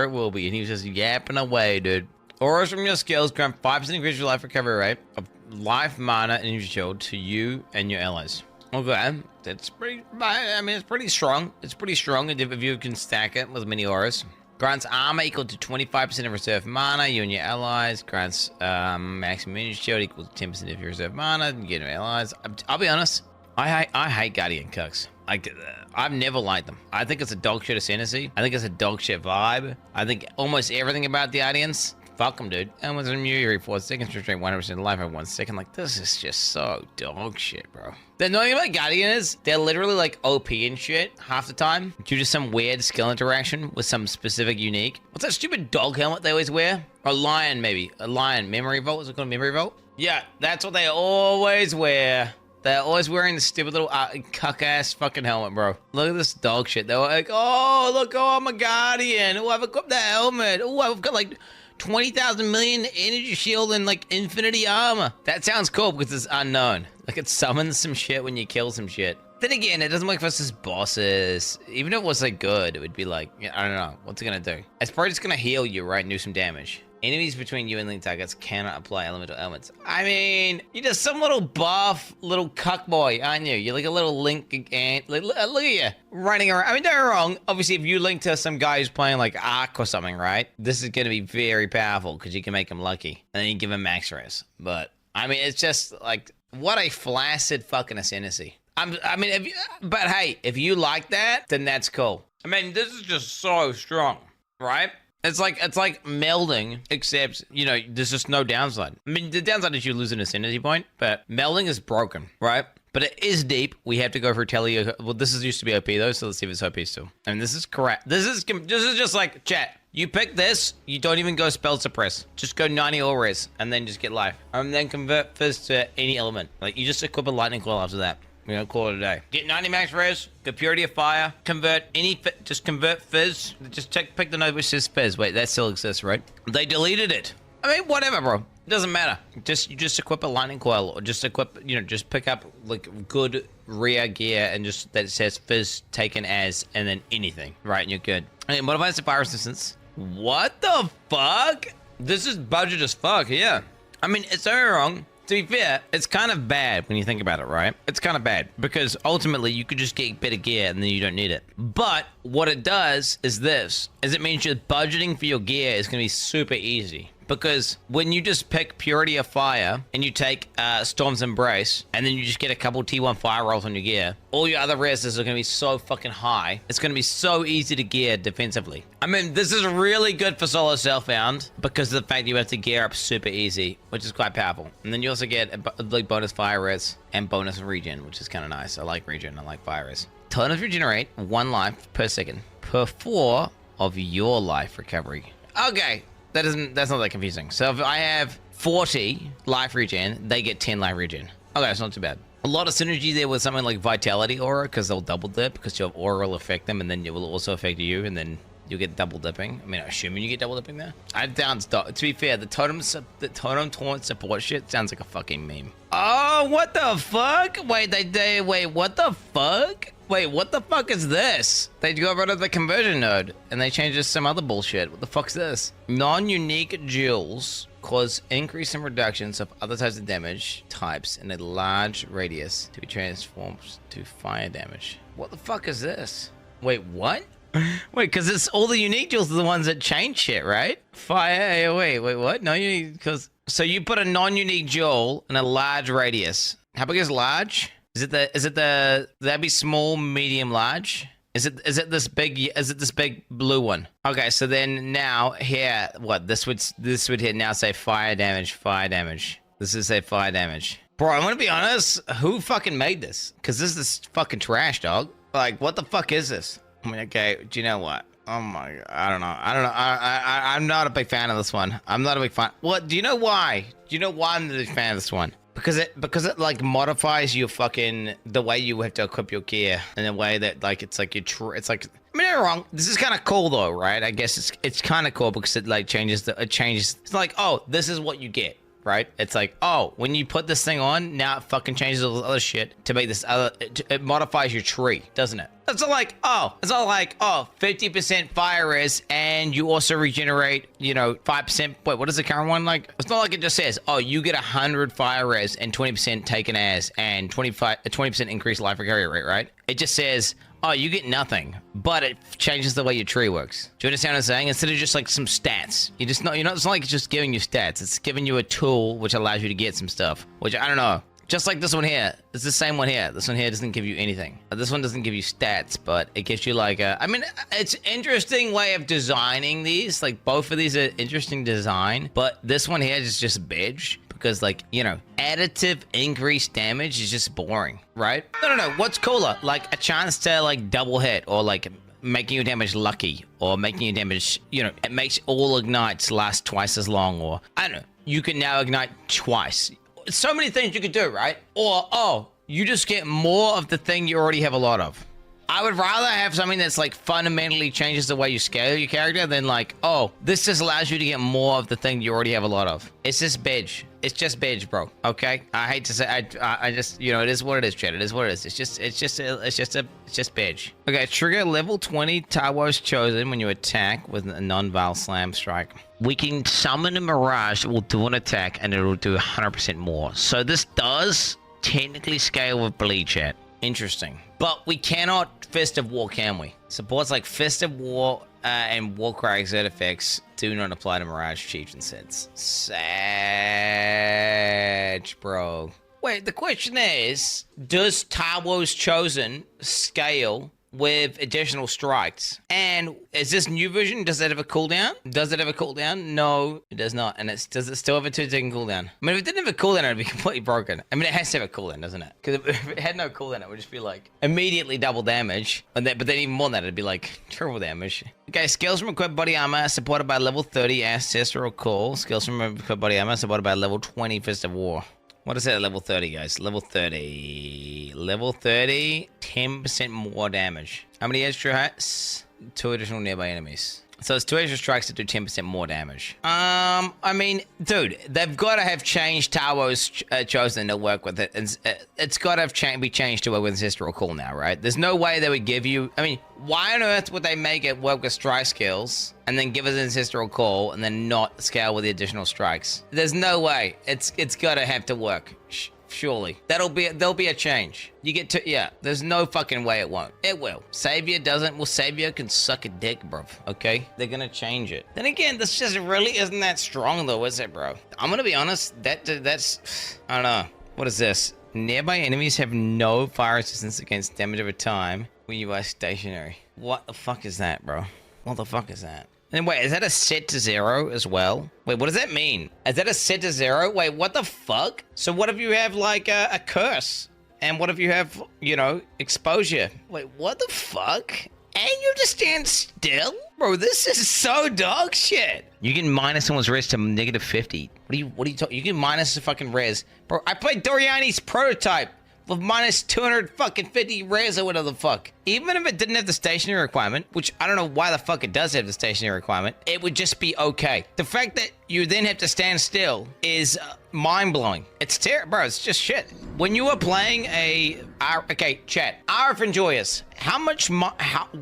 it will be. And he was just yapping away, dude. Auras from your skills grant 5% increase your life recovery rate of life, mana, and energy shield to you and your allies. Okay, that's pretty. I mean, it's pretty strong. It's pretty strong if you can stack it with many auras. Grants armor equal to 25% of reserve mana, you and your allies. Grants maximum energy shield equal to 10% of your reserve mana, you and your allies. I'll be honest. I hate Guardian cucks. I've never liked them. I think it's a dog shit ascendancy. I think it's a dog shit vibe. I think almost everything about the audience. Fuck them, dude. And with a new 4 seconds to straight 100% life in 1 second. Like, this is just so dog shit, bro. The annoying about Guardian is they're literally like OP and shit half the time due to some weird skill interaction with some specific unique. What's that stupid dog helmet they always wear? Or lion, maybe. A lion. Memory Vault? Is it called Memory Vault? Yeah, that's what they always wear. They're always wearing this stupid little cuck-ass fucking helmet, bro. Look at this dog shit. They're like, oh, look, oh, I'm a Guardian. Oh, I've equipped that helmet. Oh, I've got like 20,000 million energy shield and like infinity armor. That sounds cool because it's unknown. Like it summons some shit when you kill some shit. Then again, it doesn't work versus bosses. Even if it was like good, it would be like, I don't know. What's it gonna do? It's probably just gonna heal you, right? And do some damage. Enemies between you and link targets cannot apply elemental elements. I mean, you're just some little buff, little cuck boy, aren't you? You're like a little link again. Look at you, running around. I mean, don't get me wrong. Obviously, if you link to some guy who's playing like Ark or something, right? This is going to be very powerful because you can make him lucky. And then you give him max res. But, I mean, it's just like, what a flaccid fucking ascendancy. But hey, if you like that, then that's cool. I mean, this is just so strong, right? It's like melding, except, you know, there's just no downside. I mean, the downside is you lose an ascendancy point, but melding is broken, right? But it is deep. We have to go for Telly. Well, this is used to be OP though, so let's see if it's OP still. I mean, this is correct. This is just like, chat. You pick this, you don't even go spell suppress. Just go 90 all res, and then just get life. And then convert fizz to any element. Like, you just equip a lightning coil after that. We're gonna call it a day. Get 90 max res, get purity of fire, convert any, just convert fizz. Just pick the node which says fizz. Wait, that still exists, right? They deleted it. I mean, whatever, bro. It doesn't matter. You just equip a lightning coil, or just equip, you know, just pick up like good rear gear and just that says fizz taken as, and then anything, right? And you're good. And modifies the fire resistance. What the fuck? This is budget as fuck, yeah. I mean, it's so wrong. To be fair, it's kind of bad when you think about it, right? It's kind of bad because ultimately you could just get better gear and then you don't need it. But what it does is it means your budgeting for your gear is going to be super easy. Because when you just pick Purity of Fire and you take Storm's Embrace and then you just get a couple T1 fire rolls on your gear, all your other reses are going to be so fucking high. It's going to be so easy to gear defensively. I mean, this is really good for solo self-found because of the fact you have to gear up super easy, which is quite powerful. And then you also get like bonus fire res and bonus regen, which is kind of nice. I like regen. I like fire res. Totems regenerate 1 life per second per 4 of your life recovery. Okay. That's not that confusing. So if I have 40 life regen, they get 10 life regen. Okay, it's not too bad. A lot of synergy there with something like Vitality Aura, because they'll double dip, because your aura will affect them, and then it will also affect you, and then you'll get double dipping. I mean, assuming you get double dipping there. To be fair, the totem taunt support shit sounds like a fucking meme. Oh, what the fuck? Wait, wait, what the fuck? Wait, what the fuck is this? They got rid of the conversion node and they changed it to some other bullshit. What the fuck's this? Non-unique jewels cause increase and reductions of other types of damage types in a large radius to be transformed to fire damage. What the fuck is this? Wait, what? Wait, because it's all the unique jewels are the ones that change shit, right? Fire, wait, what? No, because so you put a non-unique jewel in a large radius. How big is large? That'd be small, medium, large? Is it this big blue one? Okay, so then now here, what, this would hit now say fire damage. This is say fire damage. Bro, I'm gonna be honest, who fucking made this? Cause this is fucking trash, dog. Like, what the fuck is this? I mean, okay, do you know what? Oh my god, I don't know. I'm not a big fan of this one. I'm not a big fan. What? Do you know why? Do you know why I'm not a big fan of this one? Because it like modifies your fucking the way you have to equip your gear in a way that like it's like it's like. I mean, I'm wrong. This is kind of cool though, right? I guess it's kind of cool because it like changes. It's like, oh, this is what you get. Right? It's like, oh, when you put this thing on, now it fucking changes all this other shit to make this other, it modifies your tree, doesn't it? It's all like, oh, 50% fire res, and you also regenerate, you know, 5%. Wait, what is the current one like? It's not like it just says, oh, you get 100 fire res and 20% taken as, and 20% increased life recovery rate, right? It just says, oh, you get nothing, but it changes the way your tree works. Do you understand what I'm saying? Instead of just like some stats, it's not like it's just giving you stats. It's giving you a tool which allows you to get some stuff, which I don't know. Just like this one here. It's the same one here. This one here doesn't give you anything. This one doesn't give you stats, but it gives you like a... I mean, it's an interesting way of designing these. Like, both of these are interesting design, but this one here is just bitch. Because, like, you know, additive increased damage is just boring, right? No. What's cooler? Like, a chance to, like, double hit, or, like, making your damage lucky, or making your damage, you know, it makes all ignites last twice as long, or, I don't know, you can now ignite twice. So many things you could do, right? Or, oh, you just get more of the thing you already have a lot of. I would rather have something that's like fundamentally changes the way you scale your character than like, oh, this just allows you to get more of the thing you already have a lot of. It's just bedge. It's just bedge, bro. Okay? I hate to say, I just, you know, it is what it is, Chad. It is what it is. It's just bedge. Okay, trigger level 20 Tawo's chosen when you attack with a non-val slam strike. We can summon a mirage that will do an attack and it will do 100% more. So this does technically scale with bleed, chat. Interesting. But we cannot Fist of War, can we? Supports like Fist of War and Warcry exert effects do not apply to Mirage Chieftain sets. Sag, bro. Wait, the question is, does Tawo's Chosen scale with additional strikes? And is this new version, does it have a cooldown? Does it have a cooldown? No, it does not. And does it still have a 2-second cooldown? I mean, if it didn't have a cooldown, it would be completely broken. I mean, it has to have a cooldown, doesn't it? Because if it had no cooldown, it would just be like immediately double damage. But then even more than that, it'd be like triple damage. Okay, skills from equipped body armor supported by level 30 Ancestral Call. Skills from equipped body armor supported by level 20 Fist of War. What is that at level 30, guys? Level 30. Level 30, 10% more damage. How many extra hits? 2 additional nearby enemies. So it's 2 extra strikes that do 10% more damage. I mean, dude, they've got to have changed Tawo's Chosen to work with it. It's got to be changed to work with Ancestral Call now, right? There's no way they would give you... I mean, why on earth would they make it work with strike skills and then give us Ancestral Call and then not scale with the additional strikes? There's no way. It's got to have to work. Surely. There'll be a change. You get to, yeah, there's no fucking way it won't. It will. Savior doesn't. Well, Savior can suck a dick, bro. Okay? They're gonna change it. Then again, this just really isn't that strong though, is it, bro? I'm gonna be honest, that's, I don't know. What is this? Nearby enemies have no fire resistance against damage over time when you are stationary. What the fuck is that, bro? What the fuck is that? And wait, is that a set to 0 as well? Wait, what does that mean? Is that a set to 0? Wait, what the fuck? So what if you have like a curse? And what if you have, you know, exposure? Wait, what the fuck? And you just stand still? Bro, this is so dog shit. You can minus someone's res to negative 50. What are you talking? You can minus the fucking res. Bro, I played Doriani's prototype with minus 250 res or whatever the fuck. Even if it didn't have the stationary requirement, which I don't know why the fuck it does have the stationary requirement, it would just be okay. The fact that you then have to stand still is mind-blowing. It's terrible, bro, it's just shit. When you are playing okay, chat, RF Enjoyers,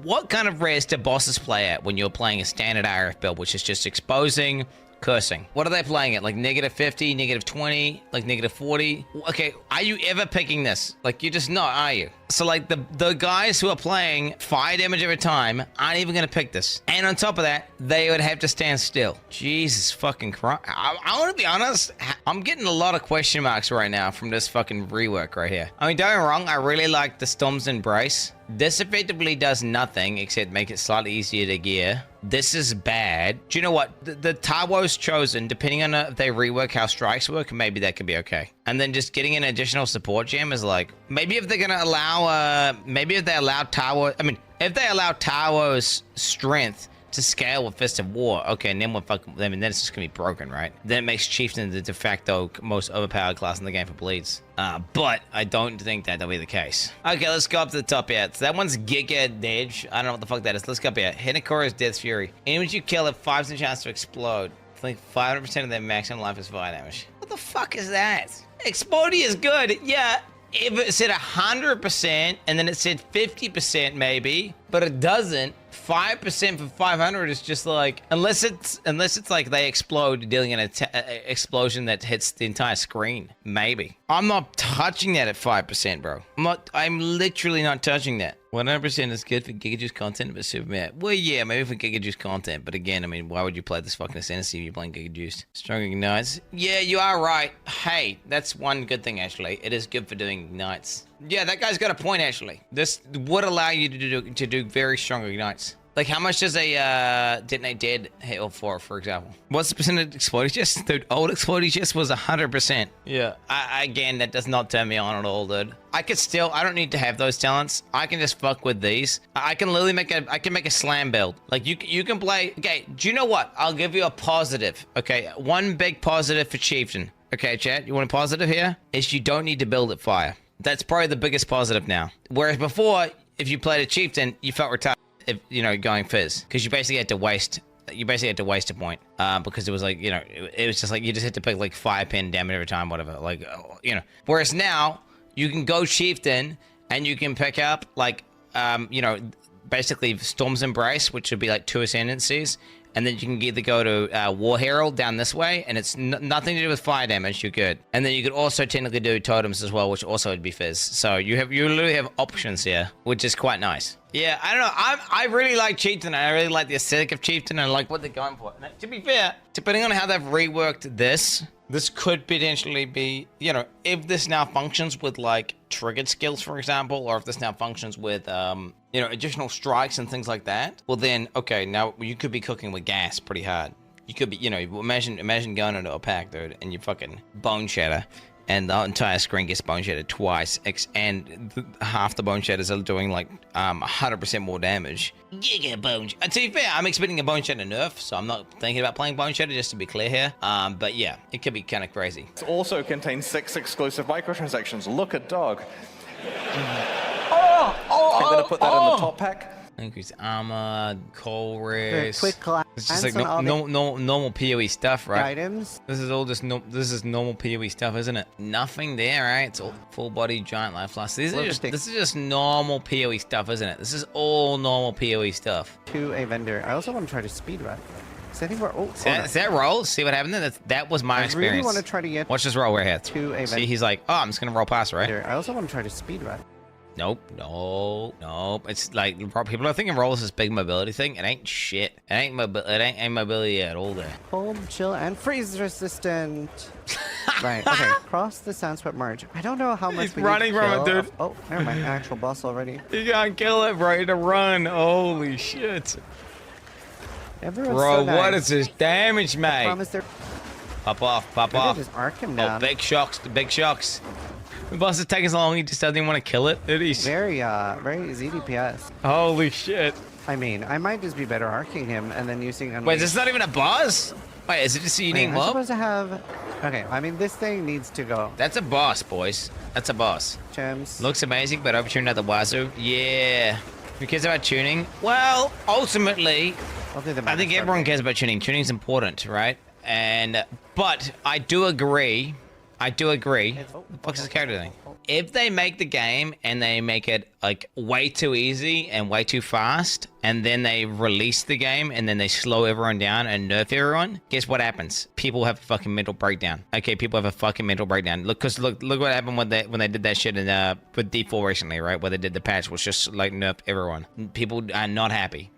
what kind of res do bosses play at when you're playing a standard RF build, which is just exposing, cursing? What are they playing at? Like negative 50, negative 20, like negative 40? Okay, are you ever picking this? Like, you're just not, are you? So like the guys who are playing fire damage every time aren't even gonna pick this. And on top of that, they would have to stand still. Jesus fucking Christ. I want to be honest, I'm getting a lot of question marks right now from this fucking rework right here. I mean, don't get me wrong, I really like the Storm's Embrace. This effectively does nothing except make it slightly easier to gear. This is bad. Do you know what? The Tawo's Chosen, depending on if they rework how strikes work, maybe that could be okay. And then just getting an additional support gem is like, maybe if they're gonna allow, maybe if they allow Taro, I mean, if they allow Taro's strength to scale with Fist of War, okay, and then we're fucking, I mean, then it's just gonna be broken, right? Then it makes Chieftain the de facto most overpowered class in the game for bleeds. But I don't think that'll be the case. Okay, let's go up to the top here. So that one's Giga Edge. I don't know what the fuck that is. Let's go up here. Hinakora's Death Fury. Enemies you kill have 5% chance to explode. I think 500% of their maximum life is fire damage. What the fuck is that? Exploding is good, yeah. If it said 100% and then it said 50% maybe, but it doesn't. 5% for 500 is just like, unless it's like they explode, dealing an explosion that hits the entire screen. Maybe. I'm not touching that at 5%, bro. I'm literally not touching that. 100% is good for Giga Juice content, but Superman. Well, yeah, maybe for Giga Juice content, but again, I mean, why would you play this fucking Ascendancy if you're playing Giga Juice? Strong Ignites. Yeah, you are right. Hey, that's one good thing, actually. It is good for doing Ignites. Yeah, that guy's got a point, actually. This would allow you to do very strong Ignites. Like, how much does a Detonate Dead heal for example? What's the percentage exploding chest? Dude, old exploding chest was 100%. Yeah. Again, that does not turn me on at all, dude. I don't need to have those talents. I can just fuck with these. I can literally make a slam build. Like, you can play, okay, do you know what? I'll give you a positive, okay? One big positive for Chieftain. Okay, chat, you want a positive here? Is you don't need to build at fire. That's probably the biggest positive now. Whereas before, if you played a Chieftain, you felt retarded. If, you know, going fizz, because you basically had to waste a point, because it was like, you know, it was just like you just had to pick like 5 pin damage every time, whatever, like, you know. Whereas now you can go Chieftain and you can pick up like, you know, basically Storm's Embrace, which would be like 2 Ascendancies, and then you can either go to War Herald down this way, and it's nothing to do with fire damage, you're good. And then you could also technically do totems as well, which also would be fizz. So you literally have options here, which is quite nice. Yeah, I don't know. I really like Chieftain. I really like the aesthetic of Chieftain. I like what they're going for. Now, to be fair, depending on how they've reworked this could potentially be, you know, if this now functions with like triggered skills, for example, or if this now functions with, you know, additional strikes and things like that. Well, then, okay, now you could be cooking with gas pretty hard. You could be, you know, imagine going into a pack, dude, and you fucking bone shatter. And the entire screen gets bone shattered twice, and half the bone shatters are doing like 100% more damage. Giga bone. And to be fair, I'm expecting a bone shatter nerf, so I'm not thinking about playing bone shatter, just to be clear here. But yeah, it could be kind of crazy. It also contains 6 exclusive microtransactions. Look at dog. I'm gonna put that in the top pack. Increase armor, coal race. Quick class. It's just like normal PoE stuff, right? Items. This is all just this is normal PoE stuff, isn't it? Nothing there, right? It's all full body giant life loss. This is just normal PoE stuff, isn't it? This is all normal PoE stuff. To a vendor. I also want to try to speed run. So I think we're is that roll? See what happened there? That was my experience. I really want to try to get. Watch this roll right here. To a vendor. See, he's like, oh, I'm just gonna roll past, right? I also want to try to speed run. Nope, no. It's like people are thinking roll is this big mobility thing. It ain't shit. It ain't mobility at all there. Cold, chill, and freeze resistant. Right. Okay. Cross the Sunspot Merge. I don't know how much. He's running from it, dude. Oh, never mind. Actual boss already. You can't kill it, bro. To run. Holy shit. Everyone's bro, so nice. what is this damage, mate? I promise they're... Pop off. Just arc him down. Oh, big shocks. The boss is taking so long, he just doesn't even want to kill it. It is very easy DPS. Holy shit. I mean, I might just be better arcing him and then using Unleash. Wait, this is not even a boss? Wait, is it just a unique mob? I'm supposed to have... Okay, I mean, this thing needs to go. That's a boss, boys. That's a boss. Gems. Looks amazing, but overtuned at the wazoo. Yeah. Who cares about tuning? Well, ultimately, I think everyone cares about tuning. Tuning's important, right? But I do agree. What the fuck's this character thing? If they make the game and they make it like way too easy and way too fast, and then they release the game and then they slow everyone down and nerf everyone, guess what happens? People have a fucking mental breakdown. Okay, people have a fucking mental breakdown. Look what happened when they did that shit in with D4 recently, right? Where they did the patch, was just like nerf everyone. People are not happy.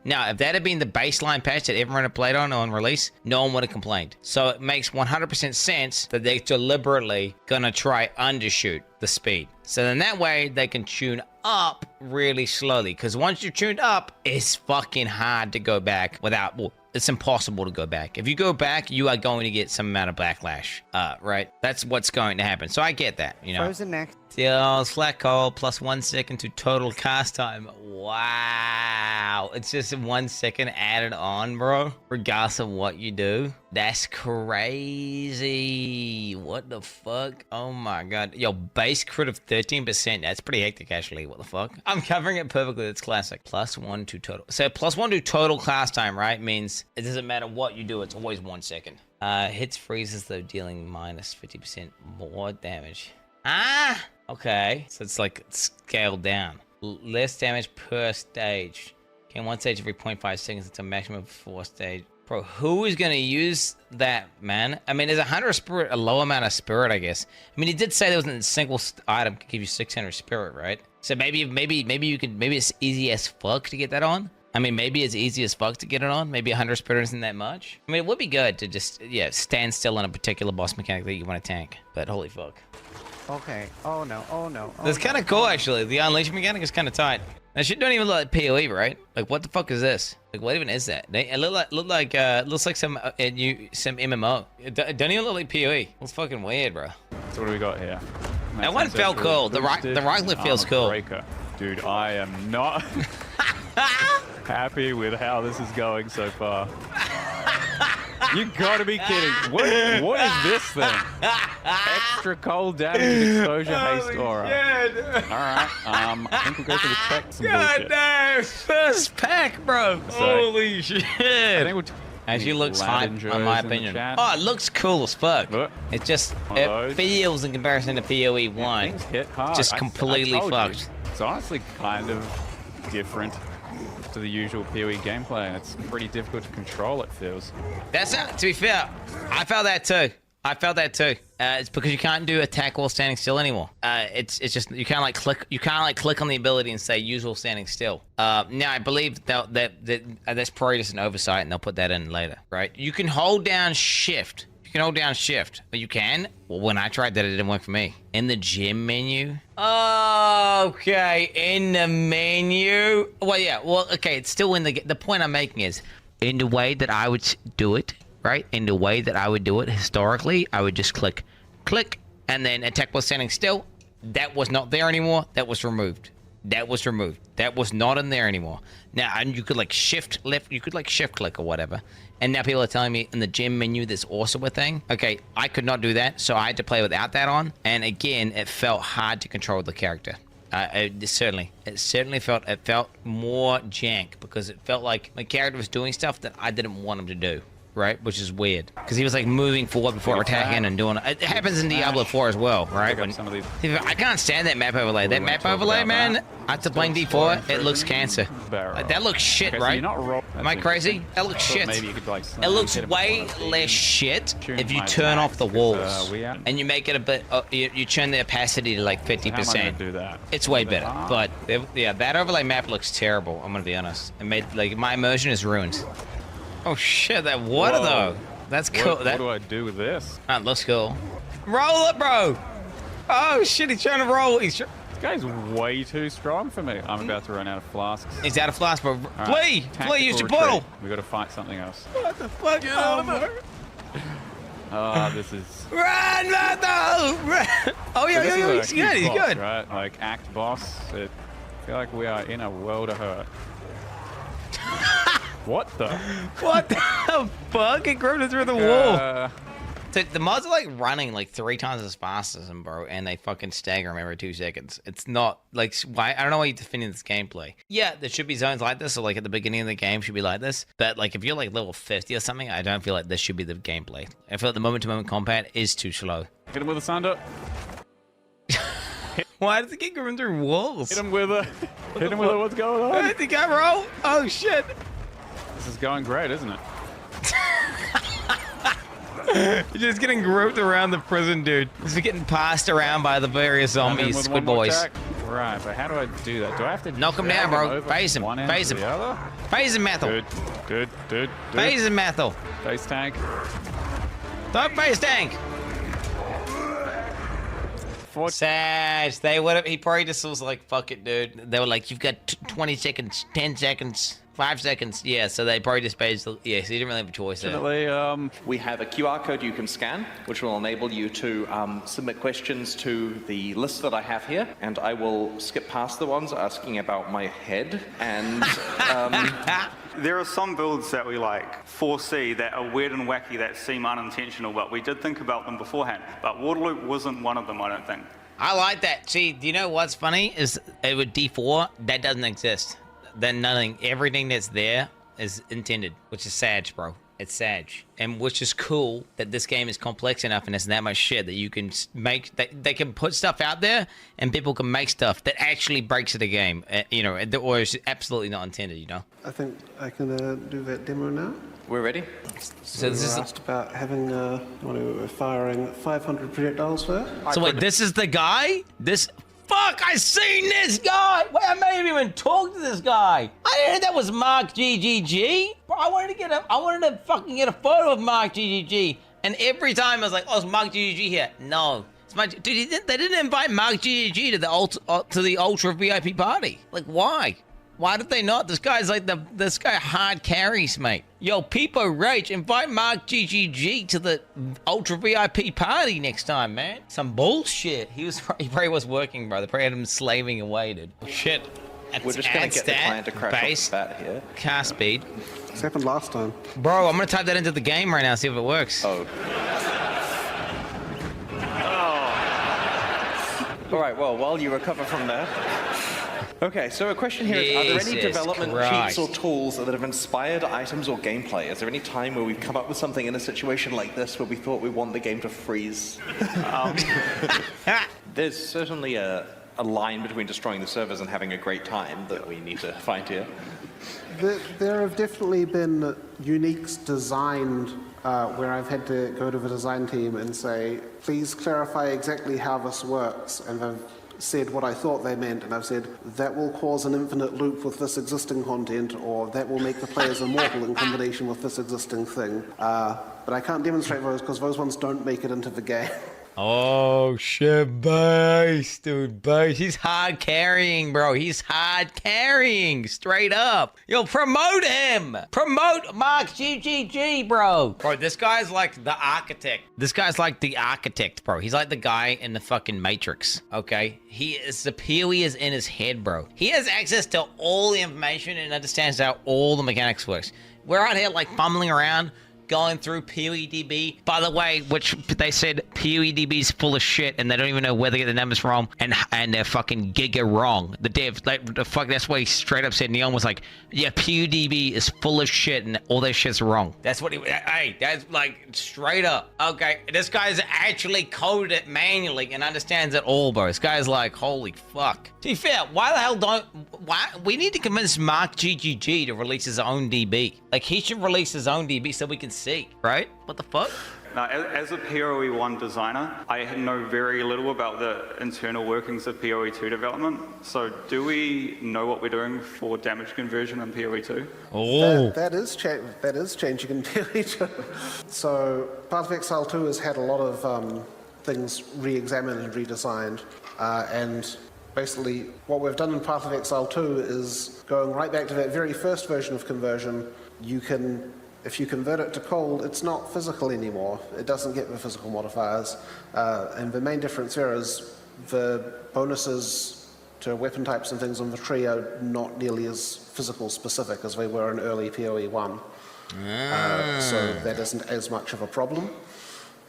Now, if that had been the baseline patch that everyone had played on release, no one would have complained. So it makes 100% sense that they're deliberately gonna try undershoot the speed. So then that way they can tune up really slowly, because once you're tuned up, it's fucking hard to go back without, well, it's impossible to go back. If you go back, you are going to get some amount of backlash, right? That's what's going to happen. So I get that, you know. Frozen next. Still, slack call plus 1 second to total cast time. Wow. It's just 1 second added on, bro. Regardless of what you do. That's crazy. What the fuck? Oh my god. Yo, base crit of 13%. That's pretty hectic, actually. What the fuck? I'm covering it perfectly. It's classic. Plus 1 to total. So plus 1 to total cast time, right? Means it doesn't matter what you do. It's always 1 second. Hits freezes, though, dealing minus 50% more damage. Ah! Okay, so it's like scaled down. Less damage per stage. Okay, 1 stage every 0.5 seconds until maximum 4 stage. Bro, who is gonna use that, man? I mean, is 100 spirit a low amount of spirit, I guess? I mean, he did say there was a single item could give you 600 spirit, right? So maybe it's easy as fuck to get that on. I mean, maybe it's easy as fuck to get it on. Maybe 100 spirit isn't that much. I mean, it would be good to just, yeah, stand still on a particular boss mechanic that you want to tank. But holy fuck. Okay. Oh no. Oh no. Oh, That's kind of cool, actually. The unleash mechanic is kind of tight. That shit don't even look like PoE, right? Like, what the fuck is this? Like, what even is that? It looks like some MMO. It don't even look like PoE. It's fucking weird, bro. So what do we got here? That one felt cool. The right clip feels cool. Breaker. Dude, I am not happy with how this is going so far. You gotta be kidding. What is this thing? Extra cold damage, exposure, haste aura. Alright, I think we'll go for the check some bullshit. God damn, first pack, bro. So, holy shit. I think we'll Actually looks hype, in my opinion. Oh, it looks cool as fuck. Look. It just, it feels in comparison to PoE 1. Things hit hard. Just completely fucked. It's honestly kind of different to the usual PoE gameplay, and it's pretty difficult to control, it feels. That's not, to be fair, I felt that too. It's because you can't do attack while standing still anymore. It's just you can't like click on the ability and say use while standing still. Now I believe that's probably just an oversight, and they'll put that in later, right? You can hold down shift. But you can. Well, when I tried that, it didn't work for me. In the gym menu. Okay, in the menu. Well, yeah. Well, okay. It's still in the point I'm making is in the way that I would do it. Right? In the way that I would do it historically, I would just click, and then attack while standing still. That was not there anymore. That was removed. That was not in there anymore. Now, and you could like shift left, you could like shift click or whatever. And now people are telling me in the gym menu there's also a thing. Okay, I could not do that, so I had to play without that on. And again, it felt hard to control the character. It certainly felt more jank because it felt like my character was doing stuff that I didn't want him to do. Right, which is weird because he was like moving forward before attacking and doing it. It happens in Diablo 4 as well, right? When, I can't stand that map overlay. That map overlay, man. After playing D4, it looks cancer. Like, that looks shit, right? Am I crazy? That looks shit. It looks way less shit if you turn off the walls and you make it a bit. You turn the opacity to like 50%. It's way better, but yeah, that overlay map looks terrible. I'm gonna be honest. It made like my immersion is ruined. Oh shit, that water though. That's cool. What do I do with this? That looks cool. Roll it, bro. Oh shit, he's trying to roll. This guy's way too strong for me. I'm about to run out of flasks. He's out of flasks, bro. Right. Flee, use your portal. We gotta fight something else. What the fuck? Get out of there. Oh, this is... Run, Mathil! Run! Oh, yeah, he's good. Right? Like, act boss. I feel like we are in a world of hurt. What the fuck? It grounded through the wall. The mods are like running like 3 times as fast as him, bro, and they fucking stagger him every 2 seconds. It's not like why I don't know why you're defending this gameplay. Yeah, there should be zones like this, or like at the beginning of the game should be like this. But like if you're like level 50 or something, I don't feel like this should be the gameplay. I feel like the moment-to-moment combat is too slow. Hit him with a sunder. Why does it keep going through walls? Hit him with a. Hit him with a. What's going on? I think I roll. Oh shit. This is going great, isn't it? You're just getting groped around the prison, dude. Just getting passed around by the various zombies, squid boys. Right, but how do I do that? Do I have to knock him down, bro? Phase him. Phase him. Phase him, Mathil. Good. Phase him, Mathil. Face tank. Don't face tank. Sag, they would have. He probably just was like, "Fuck it, dude." They were like, "You've got 20 seconds, 10 seconds, 5 seconds. Yeah, so they probably just basically, yeah, so you didn't really have a choice there. Definitely, We have a QR code you can scan, which will enable you to submit questions to the list that I have here, and I will skip past the ones asking about my head, and There are some builds that we foresee that are weird and wacky that seem unintentional, but we did think about them beforehand. But Waterloop wasn't one of them, I don't think. I like that. See, do you know what's funny is with D4, that doesn't exist. Then nothing, everything that's there is intended, which is sad, bro. It's sad. And which is cool that this game is complex enough and there's that much shit that you can make, they can put stuff out there and people can make stuff that actually breaks the game, you know, or is absolutely not intended, you know? I think I can do that demo now. we're ready. So this is asked about having firing 500 projectiles for it. So wait, this is the guy? Fuck, I seen this guy! Wait, I may have even talked to this guy. I didn't know that was Mark GGG. Bro, I wanted to fucking get a photo of Mark GGG. And every time I was like, oh, it's Mark GGG here. No. It's my, dude, they didn't invite Mark GGG to the Ultra VIP party. Like, why? Why did they not? This guy's like this guy hard carries, mate. Yo, Peepo Rage, invite Mark GGG to the Ultra VIP party next time, man. Some bullshit. He probably was working, bro. They probably had him slaving away, dude. Shit. We're just gonna get the client to crash off the bat here. Cast speed. This happened last time. Bro, I'm gonna type that into the game right now, see if it works. Oh. All right, well, while you recover from that. Okay, so a question here is, are there any development cheats or tools that have inspired items or gameplay? Is there any time where we've come up with something in a situation like this where we thought we want the game to freeze? There's certainly a line between destroying the servers and having a great time that we need to find here. There have definitely been uniques designed where I've had to go to the design team and say, please clarify exactly how this works, and I've said what I thought they meant, and I've said that will cause an infinite loop with this existing content, or that will make the players immortal in combination with this existing thing. But I can't demonstrate those because those ones don't make it into the game. Oh shit, base, dude, base. He's hard carrying, bro. He's hard carrying, straight up. Yo, promote him. Promote Mark GGG, bro. Bro, this guy's like the architect. This guy's like the architect, bro. He's like the guy in the fucking Matrix, okay? The PoE is in his head, bro. He has access to all the information and understands how all the mechanics works. We're out here like fumbling around, going through PoEDB, by the way, which they said PoEDB is full of shit and they don't even know where they get the numbers from, and they're fucking giga wrong. The dev, that's why he straight up said, Neon was like, yeah, PoEDB is full of shit and all that shit's wrong. That's what hey, that's like straight up. Okay, this guy's actually coded it manually and understands it all, bro. This guy's like, holy fuck. To be fair, why the hell we need to convince Mark GGG to release his own DB. Like, he should release his own DB so we can see, right? What the fuck? Now, as a PoE 1 designer, I know very little about the internal workings of PoE 2 development. So do we know what we're doing for damage conversion in PoE 2? Oh. That is changing in PoE 2. So Path of Exile 2 has had a lot of things re-examined and redesigned. And basically, what we've done in Path of Exile 2 is going right back to that very first version of conversion. You can, if you convert it to cold, it's not physical anymore. It doesn't get the physical modifiers. And the main difference there is the bonuses to weapon types and things on the tree are not nearly as physical specific as they were in early PoE 1. So that isn't as much of a problem.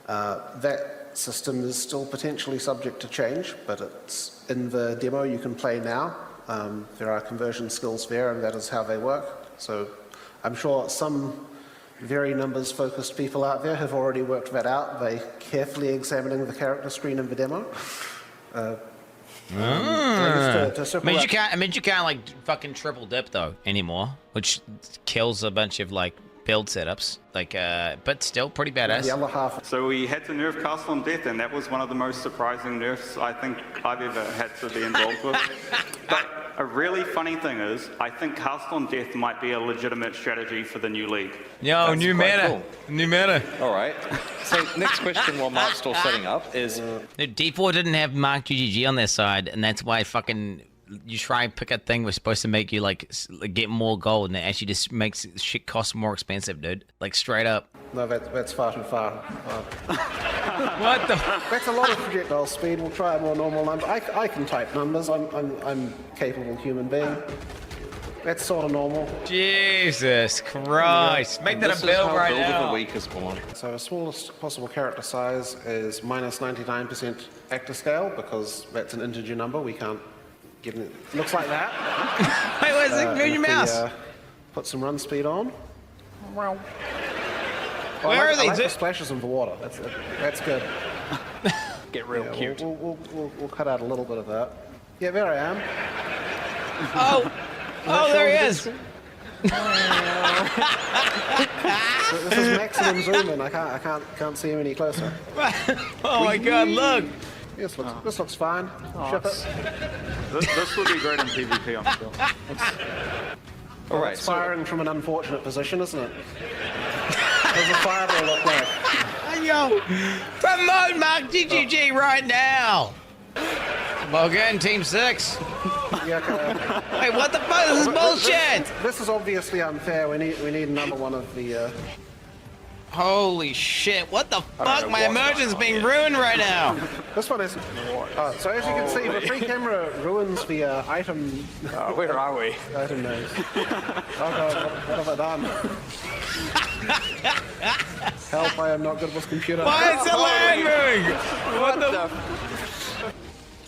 That system is still potentially subject to change, but it's in the demo you can play now. There are conversion skills there, and that is how they work. So I'm sure some very numbers-focused people out there have already worked that out by carefully examining the character screen in the demo. I mean, you can't like fucking triple dip though anymore, which kills a bunch of like build setups, like, but still pretty badass. The other half. So we had to nerf Cast on Death, and that was one of the most surprising nerfs I think I've ever had to be involved with. But a really funny thing is, I think Cast on Death might be a legitimate strategy for the new league. Yo, That's new quite meta. Cool. New meta. All right. So next question while Mark's still setting up is... Dude, D4 didn't have Mark GGG on their side, and that's why fucking you try and pick a thing was supposed to make you like get more gold, and it actually just makes shit cost more expensive, dude. Like straight up. No, that's far too far. What the? That's a lot of projectile speed. We'll try a more normal number. I can type numbers. I'm capable human being. That's sort of normal. Jesus Christ! Make that a bill right Build of now. the week is born. So the smallest possible character size is minus 99% actor scale, because that's an integer number. We can't get it. Looks like that. Wait, where's it? Move your mouse. Put some run speed on. Where are I like they? the splashes in the water. That's good. Get real Yeah, cute. We'll cut out a little bit of that. Yeah, there I am. Oh, oh, there he is. This is maximum zoom in. I can't see him any closer. Oh my God! Look. This looks fine. Ship it. This would be great in PvP, I'm sure. All right, It's firing from an unfortunate position, isn't it? What does a fireball look like? Yo, promote Mark GGG right now. Logan, Team 6. Yeah, okay. Wait, what the fuck? This is bullshit. This is obviously unfair. We need another one of the. Holy shit! What the fuck? My immersion's being ruined right now. This one isn't. So as you can see, the free camera ruins the item. Where are we? Item names. Oh God, what have I done? Help! I am not good with computer. Why is the land moving? What the?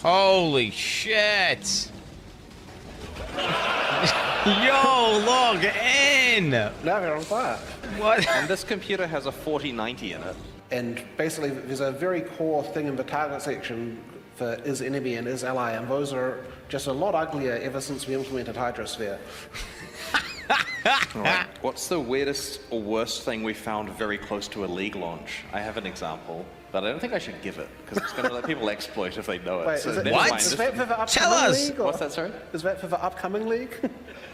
Holy shit! Yo, log in. Now we're on fire. What? and this computer has a 4090 in it. And basically, there's a very core thing in the target section for is enemy and is ally, and those are just a lot uglier ever since we implemented Hydrosphere. All right. What's the weirdest or worst thing we found very close to a league launch? I have an example, but I don't think I should give it, because it's going to let people exploit if they know it. Wait, So is it, never What? mind. Is that for the upcoming Tell us. league? Or What's that, sorry? Is that for the upcoming league?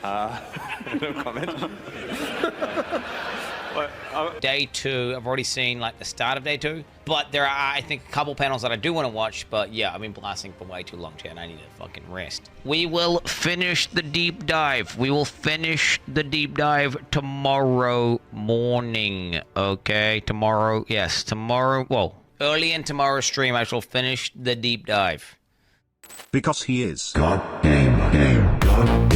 No comment. Day 2, I've already seen like the start of day 2, but there are I think a couple panels that I do want to watch, but yeah, I've been blasting for way too long, chat, and I need to fucking rest. We will finish the deep dive. We will finish the deep dive tomorrow morning, okay? Tomorrow, yes, tomorrow, well, early in tomorrow's stream, I shall finish the deep dive. Because he is God damn game. God